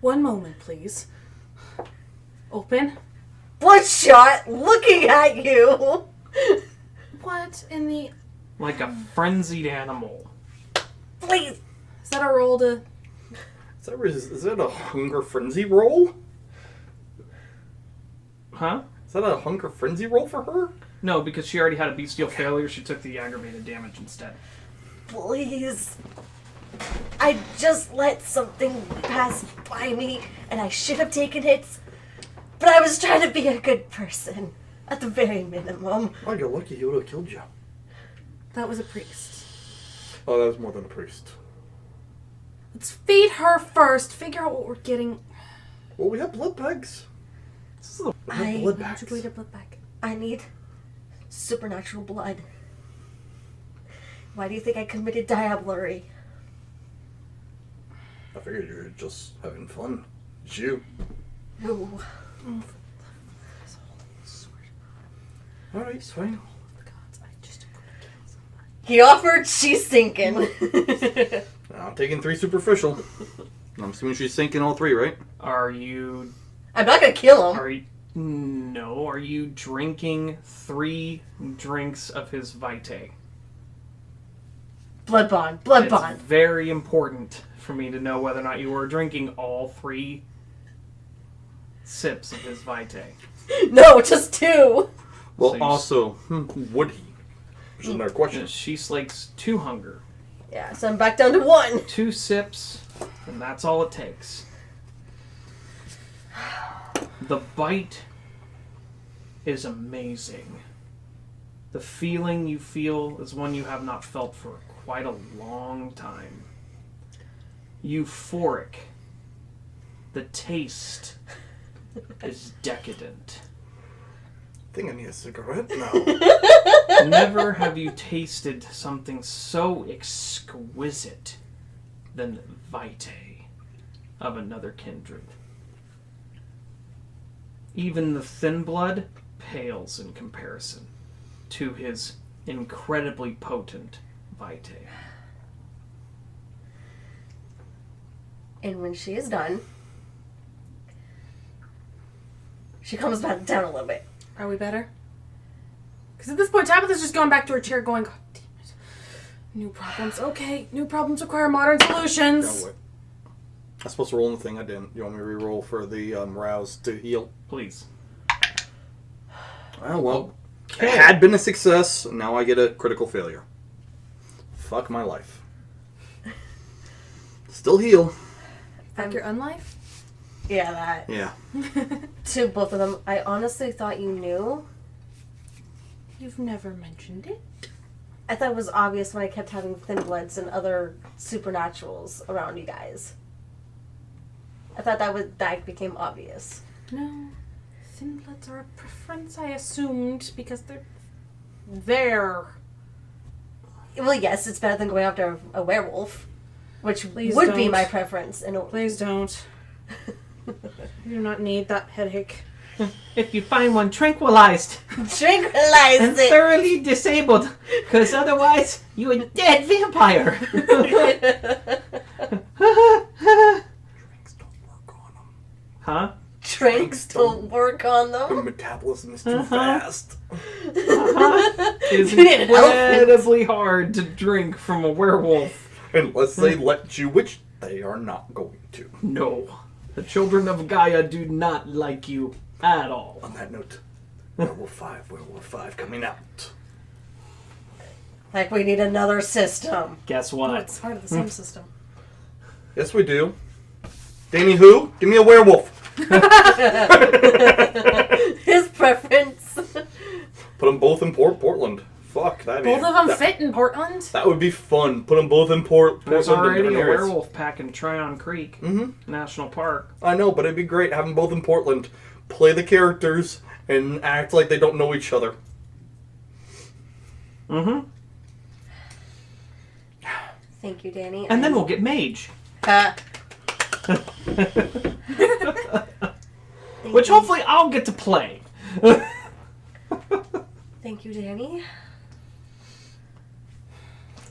One moment, please. Open. Bloodshot looking at you. What in the... Like a frenzied animal. Please. Is that a roll to... Is that a hunger frenzy roll? Huh? Is that a hunger frenzy roll for her? No, because she already had a bestial failure, she took the aggravated damage instead. Please. I just let something pass by me, and I should have taken hits, but I was trying to be a good person, at the very minimum. Oh, you're lucky he would have killed you. That was a priest. Oh, that was more than a priest. Let's feed her first. Figure out what we're getting. Well, we have blood bags. We have I- blood How'd you bags. go to blood bag? I need supernatural blood. Why do you think I committed diablerie? I figured you were just having fun. It's you. No. Alright, it's fine. He offered, she's sinking. I'm taking 3 superficial. I'm assuming she's sinking all 3, right? Are you... I'm not gonna kill him. Are you... No. Are you drinking 3 drinks of his Vitae? Blood bond. Blood It's bond. very important for me to know whether or not you are drinking all 3 sips of his Vitae. No, just 2. Well, So you also, would he? Which is another question. She slakes 2 hunger. Yeah, so I'm back down to 1. 2 sips, and that's all it takes. The bite is amazing. The feeling you feel is one you have not felt for quite a long time. Euphoric. The taste is decadent. I think I need a cigarette now. Never have you tasted something so exquisite than Vitae of another kindred. Even the thin blood pales in comparison to his incredibly potent Vitae. And when she is done, She calms back down a little bit. Are we better? Because at this point, Tabitha's just going back to her chair going, God damn it. New problems. Okay, new problems require modern solutions. No, wait. I'm supposed to roll in the thing. I didn't. You want me to re-roll for the rouse to heal? Please. Oh, well. Okay. It had been a success. Now I get a critical failure. Fuck my life. Still heal. Like your unlife? Yeah, that. Yeah. To both of them, I honestly thought you knew. You've never mentioned it. I thought it was obvious when I kept having thin bloods and other supernaturals around you guys. I thought that became obvious. No. Thin bloods are a preference, I assumed, because they're there. Well, yes, it's better than going after a werewolf, which Please would be don't. my preference. Please don't. You do not need that headache. If you find one, tranquilized Tranquilize and it. thoroughly disabled, because otherwise you're a dead vampire. Drinks don't work on them. Huh? Drinks don't work on Their them. metabolism is too fast. It's You need an incredibly hard to drink from a werewolf. Unless they let you, which they are not going to. No. The children of Gaia do not like you at all. On that note, Werewolf 5 coming out. Like we need another system. Guess Well, what? it's part of the same system. Yes, we do. Danny who? Give me a werewolf. His preference. Put them both in Portland. Fuck, that Both of them fit in Portland? That would be fun. Put them both in Portland. There's and already a different areas. werewolf pack in Tryon Creek National Park. I know, but it'd be great having both in Portland. Play the characters and act like they don't know each other. Mm-hmm. Thank you, Danny. And then we'll get Mage. Which hopefully I'll get to play. Thank you, Danny.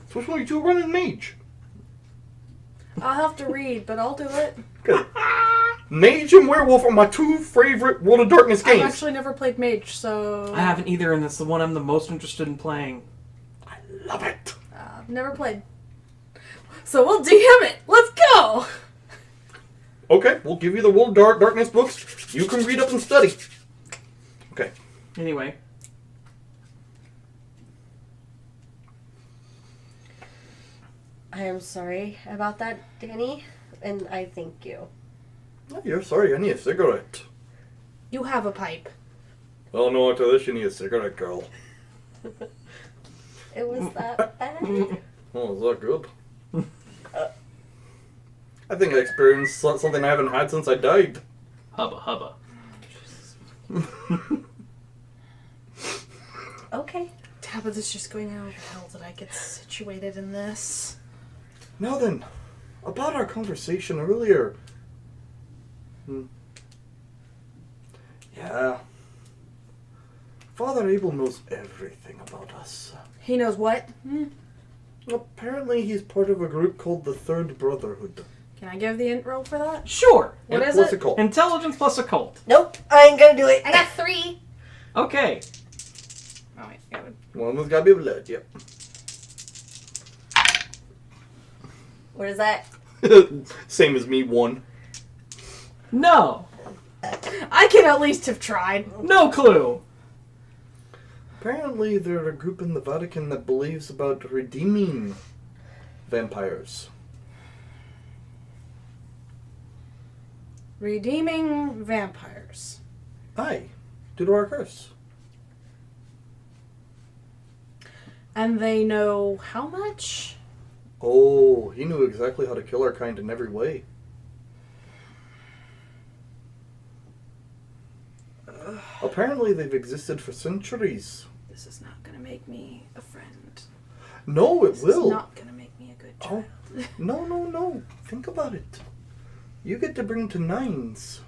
So which one are you two running Mage? I'll have to read, but I'll do it. Good. Mage and Werewolf are my two favorite World of Darkness games. I've actually never played Mage, so... I haven't either, and it's the one I'm the most interested in playing. I love it. I've never played. So we'll DM it. Let's go! Okay, we'll give you the World of Darkness books. You can read up and study. Okay. Anyway. I am sorry about that, Danny, and I thank you. Oh, you're sorry, I need a cigarette. You have a pipe. Oh no, after this you need a cigarette, girl. It was that bad. Oh, is that good? I think I experienced something I haven't had since I died. Hubba hubba. Okay. Tabitha's just going, how the hell did I get situated in this? Now then, about our conversation earlier. Yeah. Father Abel knows everything about us. He knows what? Apparently he's part of a group called the Third Brotherhood. Can I give the int roll for that? Sure. What is What's it? it called? Intelligence plus occult. Nope, I ain't gonna do it. I got 3. Okay. Oh, wait. Yeah, One of them's gotta be blood, yep. What is that? Same as me, 1. No. I can at least have tried. No clue. Apparently they're a group in the Vatican that believes about redeeming vampires. Redeeming vampires. Aye, due to our curse. And they know how much? Oh, he knew exactly how to kill our kind in every way. Apparently they've existed for centuries. This is not going to make me a friend. No, it This will. is not going to make me a good child. Oh, no. Think about it. You get to bring to 9s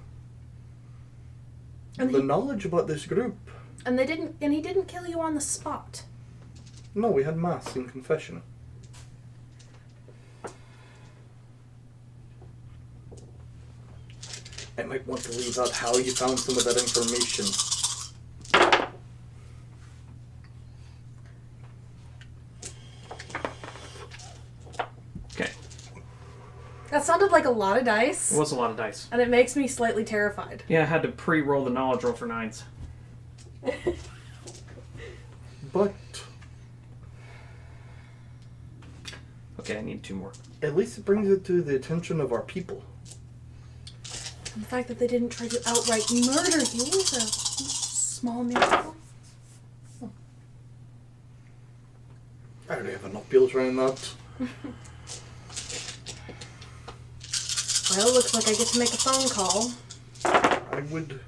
And the he- knowledge about this group. And he didn't kill you on the spot. No, we had mass in confession. I might want to leave out how you found some of that information. Okay. That sounded like a lot of dice. It was a lot of dice. And it makes me slightly terrified. Yeah, I had to pre-roll the knowledge roll for 9s. But Okay, I need 2 more. at least it brings it to the attention of our people. And the fact that they didn't try to outright murder you is a small miracle. I already have enough people trying that. Well, it looks like I get to make a phone call. I would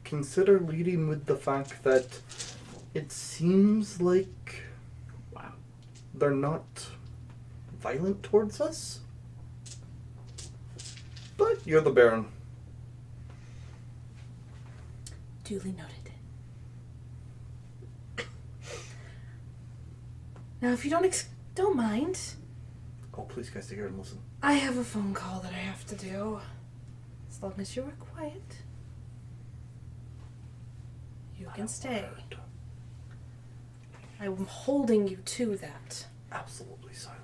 consider leading with the fact that it seems like Wow. they're not violent towards us. But you're the Baron. Duly noted. Now, if you don't mind, Oh, please, guys, stay here and listen. I have a phone call that I have to do. As long as you are quiet, you can stay. I'm holding you to that. Absolutely silent.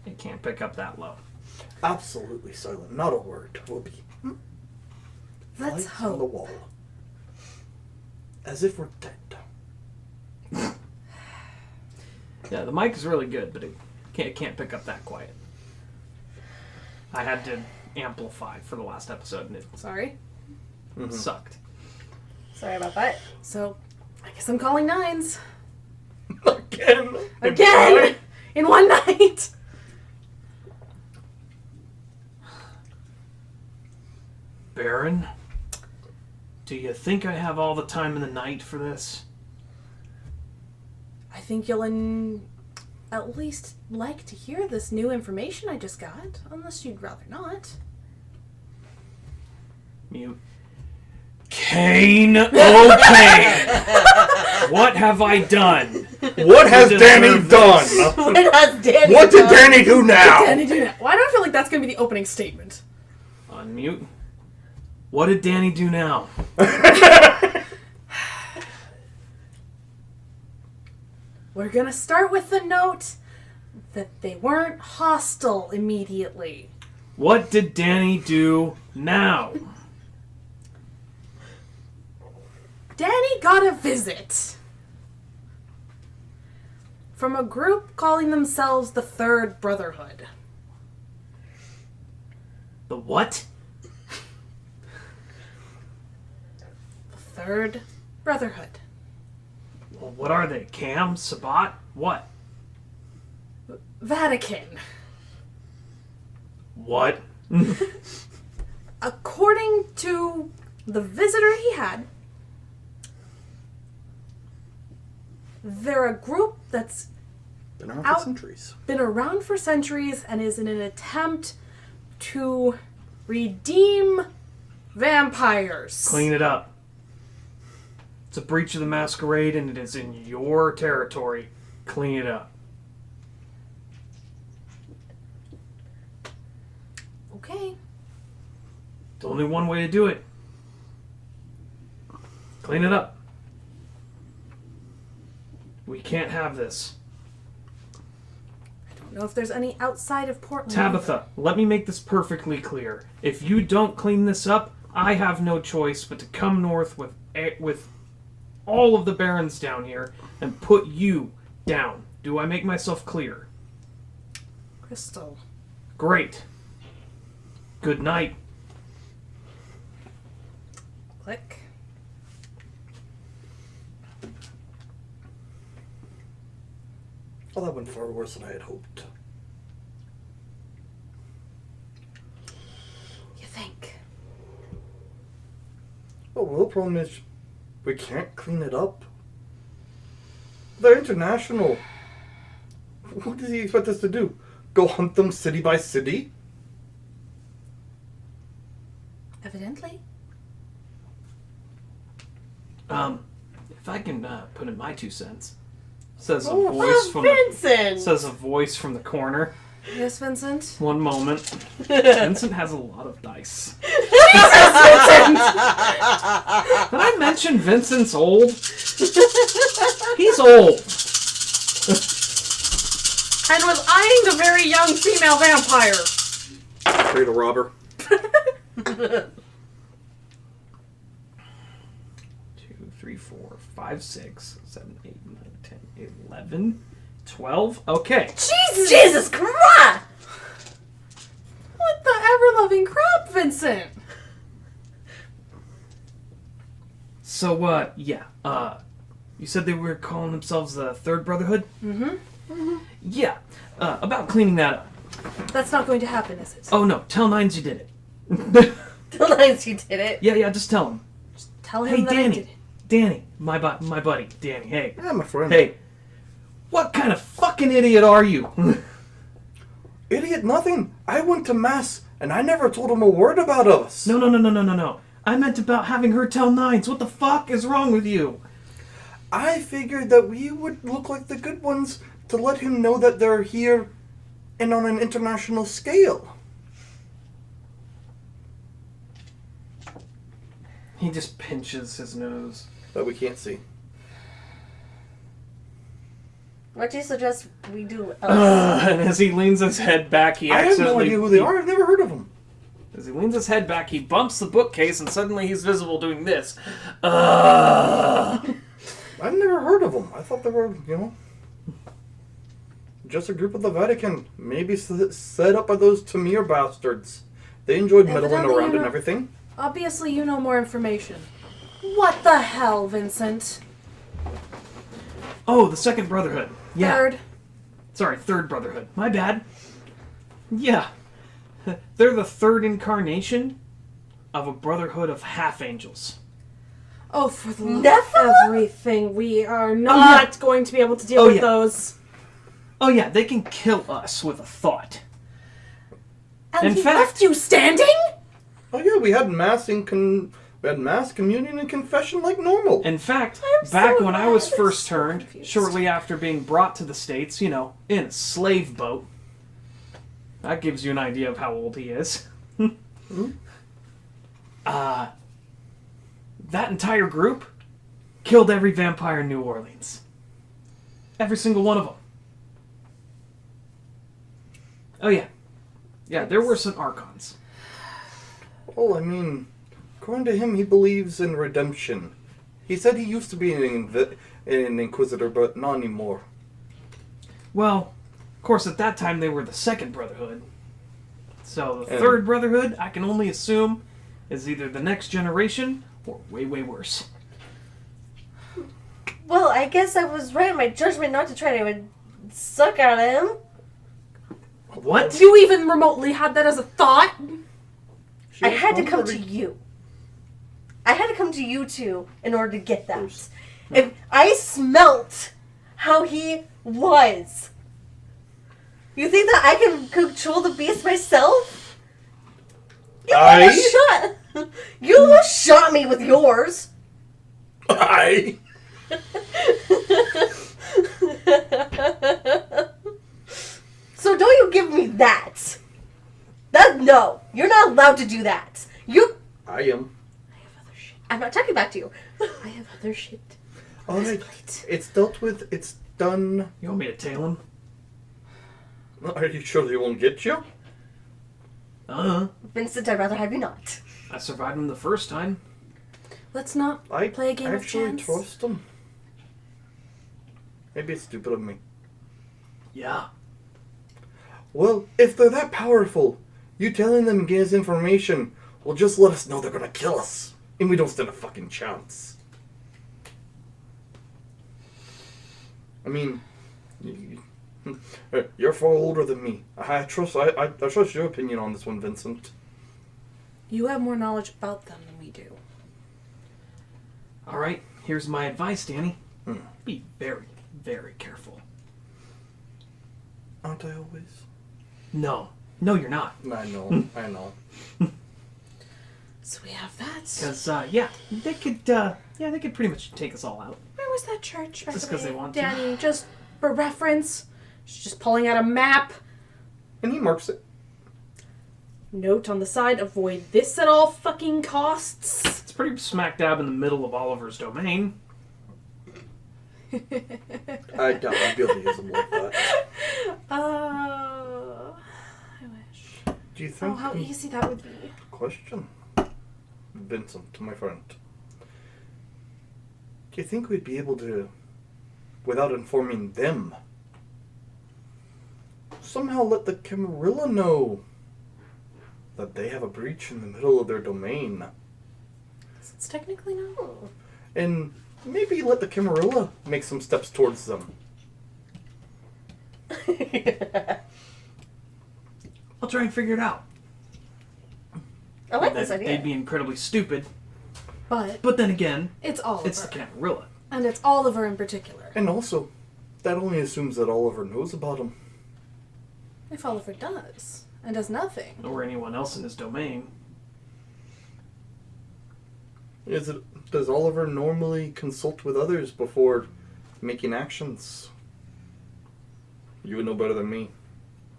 It can't pick up that low. Absolutely silent. Not a word. Will be Let's lights on the hope. wall. As if we're dead. Yeah, the mic is really good, but it can't pick up that quiet. I had to amplify for the last episode, and it Sorry. sucked. Sorry about that. So, I guess I'm calling 9s. Again. Again! In one night! Baron, do you think I have all the time in the night for this? I think you'll at least like to hear this new information I just got, unless you'd rather not. Mute. Kane, okay. What have I done? What has You Danny deserve done? this. What has Danny What did done? Danny do now? Danny, do that. Why do I feel like that's going to be the opening statement? Unmute. What did Danny do now? We're going to start with the note that they weren't hostile immediately. What did Danny do now? Danny got a visit from a group calling themselves the Third Brotherhood. The what? The Third Brotherhood. Well, what are they? Cam? Sabat? What? Vatican. What? According to the visitor he had, they're a group that's Been around Out. for centuries. been around for centuries and is in an attempt to redeem vampires. Clean it up. It's a breach of the Masquerade and it is in your territory. Clean it up. Okay. There's only one way to do it. Clean it up. We can't have this. I don't know if there's any outside of Portland. Tabitha, let me make this perfectly clear. If you don't clean this up, I have no choice but to come north with all of the barons down here and put you down. Do I make myself clear? Crystal. Great. Good night. Click. Well, that went far worse than I had hoped. You think? Well, the problem is we can't clean it up. They're international. What does he expect us to do? Go hunt them city by city? Evidently. If I can put in my 2 cents, says a Oh, voice from Vincent! says a voice from the corner. Yes, Vincent? One moment. Vincent has a lot of dice. Vincent! Did I mention Vincent's old? He's old. And was eyeing a very young female vampire. Afraid of robber. 2, 3, 4, 5, 6, 7, 8, 9, 10, 11, 12. Okay. Jesus Christ! What the ever-loving crap, Vincent? So, yeah. You said they were calling themselves the Third Brotherhood? Mm-hmm. Yeah. About cleaning that up. That's not going to happen, is it? Oh, no. Tell Nines you did it. The lines you did it. Yeah, just tell him. Tell him Hey, that I Danny. did it. Danny. My buddy. Danny. Hey. Yeah, my friend. Hey. What kind of fucking idiot are you? Idiot nothing. I went to Mass, and I never told him a word about us. No. I meant about having her tell Nines. What the fuck is wrong with you? I figured that we would look like the good ones to let him know that they're here and on an international scale. He just pinches his nose. That we can't see. What do you suggest we do else? And as he leans his head back, he I have accidentally... no idea who they are. I've never heard of them. As he leans his head back, he bumps the bookcase, and suddenly he's visible doing this. I've never heard of them. I thought they were, just a group of the Vatican. Maybe set up by those Tamir bastards. They enjoyed meddling Evidently, around and everything. Obviously, you know more information. What the hell, Vincent? Oh, the Second Brotherhood. Yeah. Third. Sorry, Third Brotherhood. My bad. Yeah. They're the third incarnation of a brotherhood of half-angels. Oh, for the love Never? of everything, we are not going to be able to deal with those. Oh yeah, they can kill us with a thought. And In he fact- left you standing? Oh yeah, we had mass communion and confession like normal. In fact, I'm back so when I was mad. first I'm so turned, confused. shortly after being brought to the States, in a slave boat. That gives you an idea of how old he is. That entire group killed every vampire in New Orleans. Every single one of them. Oh yeah. Yeah, there were some Archons. Well, I mean, according to him, he believes in redemption. He said he used to be an Inquisitor, but not anymore. Well, of course, at that time they were the Second Brotherhood. So the And- Third Brotherhood, I can only assume, is either the next generation or way, way worse. Well, I guess I was right in my judgment not to try to suck out of him. What? You even remotely had that as a thought? She I was had to come to hungry. you. I had to come to you two in order to get that. If I smelt how he was, you think that I can control the beast myself? You almost shot me with yours. I. So don't you give me that. No, you're not allowed to do that. I am. I'm not talking back to you. I have other shit. Alright, it's dealt with, it's done. You want me to tail him? Are you sure they won't get you? Vincent, I'd rather have you not. I survived him the first time. Let's not I play a game of actually chance. trust them. Maybe it's stupid of me. Yeah. Well, if they're that powerful, you telling them get us information will just let us know they're gonna kill us. And we don't stand a fucking chance. I mean, you're far older than me. I trust your opinion on this one, Vincent. You have more knowledge about them than we do. Alright, here's my advice, Danny. Be very, very careful. Aren't I always? No, you're not. I know, I know. So we have that. Because, they could pretty much take us all out. Where was that church? by Just the 'cause way? they want to. Danny, just for reference. She's just pulling out a map. And he marks it. Note on the side, avoid this at all fucking costs. It's pretty smack dab in the middle of Oliver's domain. I doubt I'd be able to use them like that. I wish. Do you think... Oh, how easy that would be. Question. Vincent, my friend. Do you think we'd be able to, without informing them, somehow let the Camarilla know that they have a breach in the middle of their domain? It's technically no. And maybe let the Camarilla make some steps towards them. I'll try and figure it out. I like this idea. They'd be incredibly stupid. But then again, it's Oliver. it's the Camarilla. And it's Oliver in particular. And also, that only assumes that Oliver knows about him. If Oliver does, and does nothing. Or anyone else in his domain. Does Oliver normally consult with others before making actions? You would know better than me.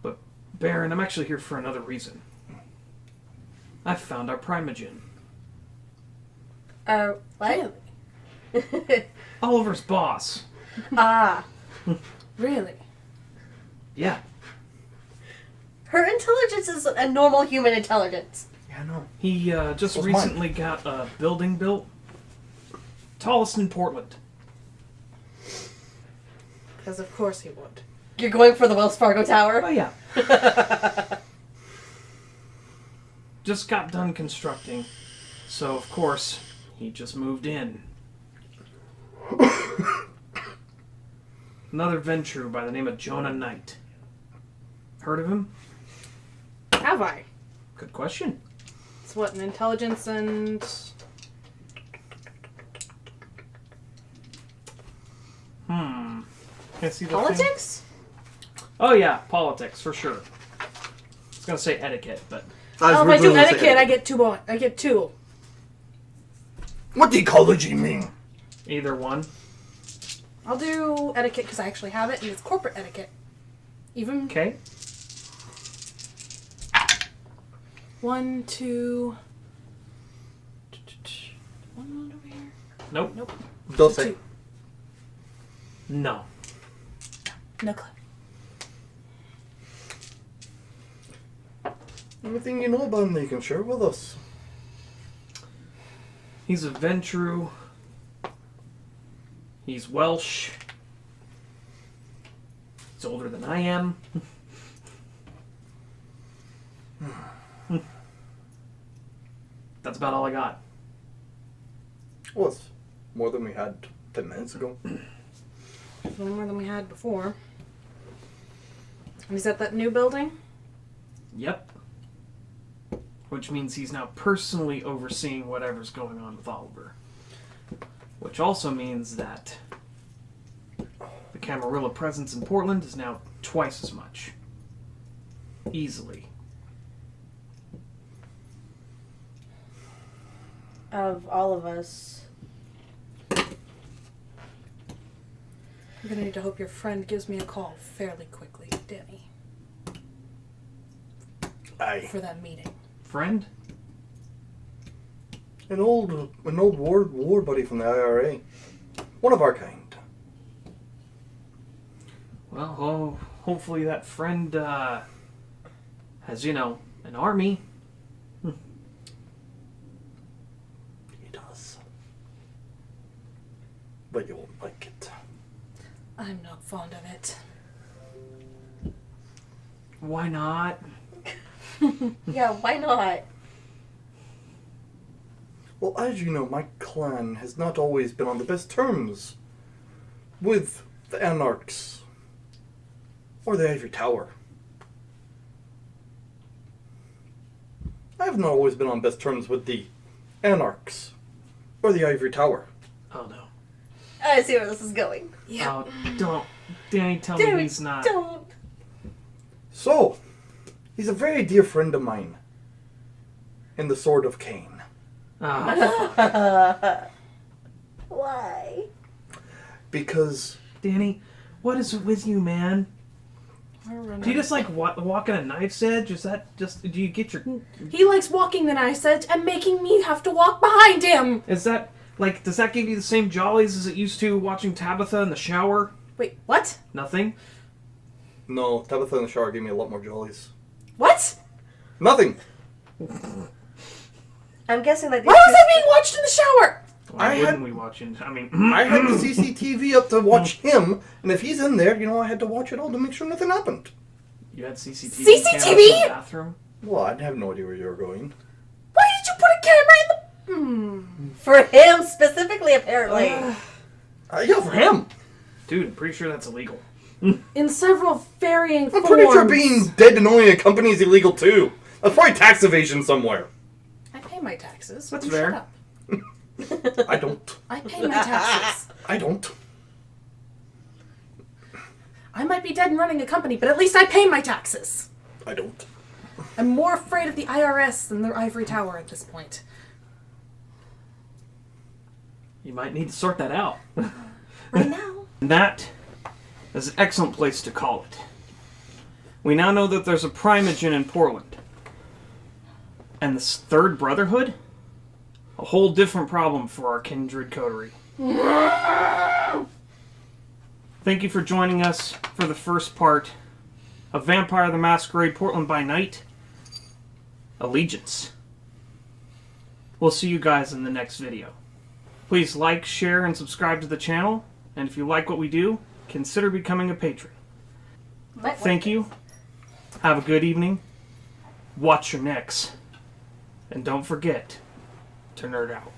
But, Baron, I'm actually here for another reason. I've found our primogen. What? Oliver's boss. Ah. Really? Yeah. Her intelligence is a normal human intelligence. Yeah, no. He just Was recently got a building built. Tallest in Portland. Because of course he would. You're going for the Wells Fargo Oh, Tower? yeah. Just got done constructing. So, of course, he just moved in. Another Ventru by the name of Jonah Knight. Heard of him? Have I? Good question. It's what, an intelligence and... Can I see the thing? Politics? Oh yeah, politics, for sure. I was gonna say etiquette, but... Oh, if I do etiquette, I get two. I get two. What do ecology mean? Either one. I'll do etiquette because I actually have it, and it's corporate etiquette. Even... Okay. 1, 2... One over here. Nope. Nope. Don't say. Two. No. No clue. Anything you know about him that you can share with us? He's a Ventru. He's Welsh. He's older than I am. That's about all I got. Well, it's more than we had 10 minutes ago. It's one more than we had before. And he's at that new building? Yep. Which means he's now personally overseeing whatever's going on with Oliver. Which also means that the Camarilla presence in Portland is now twice as much. Easily. Of all of us. I'm gonna need to hope your friend gives me a call fairly quickly, Danny, Aye. for that meeting. Friend? An old war buddy from the IRA. One of our kind. Well, hopefully that friend has, an army. He does. But you won't like it. I'm not fond of it. Why not? Yeah, why not? Well, as you know, my clan has not always been on the best terms with the Anarchs or the Ivory Tower. I have not always been on best terms with the Anarchs or the Ivory Tower. Oh no. I see where this is going. Oh, don't. Danny, tell Damn me it, he's not. don't. So, he's a very dear friend of mine in the Sword of Cain. Ah, Why? Because Danny, what is it with you, man? Do you just like walk at a knife's edge? Is that just? Do you get your? He likes walking the knife's edge and making me have to walk behind him. Is that like? Does that give you the same jollies as it used to watching Tabitha in the shower? Wait, what? Nothing. No, Tabitha in the shower gave me a lot more jollies. What? Nothing. I'm guessing that. Why was I being watched in the shower? Why wouldn't we watch it? I mean, I had the CCTV up to watch him, and if he's in there, I had to watch it all to make sure nothing happened. you had CCTV. CCTV? cameras in the bathroom. Well, I have no idea where you were going. Why did you put a camera in the... For him specifically, apparently. Yeah, for him. Dude, I'm pretty sure that's illegal. In several varying I'm forms. pretty sure being dead and owning a company is illegal too. That's probably tax evasion somewhere. I pay my taxes. That's You fair. Shut up. I don't. I pay my taxes. I don't. I might be dead and running a company, but at least I pay my taxes. I don't. I'm more afraid of the IRS than the ivory tower at this point. You might need to sort that out. Right now. And that is an excellent place to call it. We now know that there's a primogen in Portland. And this third brotherhood? A whole different problem for our kindred coterie. Thank you for joining us for the first part of Vampire the Masquerade Portland by Night, Allegiance. We'll see you guys in the next video. Please like, share, and subscribe to the channel. And if you like what we do, consider becoming a patron. Thank you. Have a good evening. Watch your necks. And don't forget to nerd out.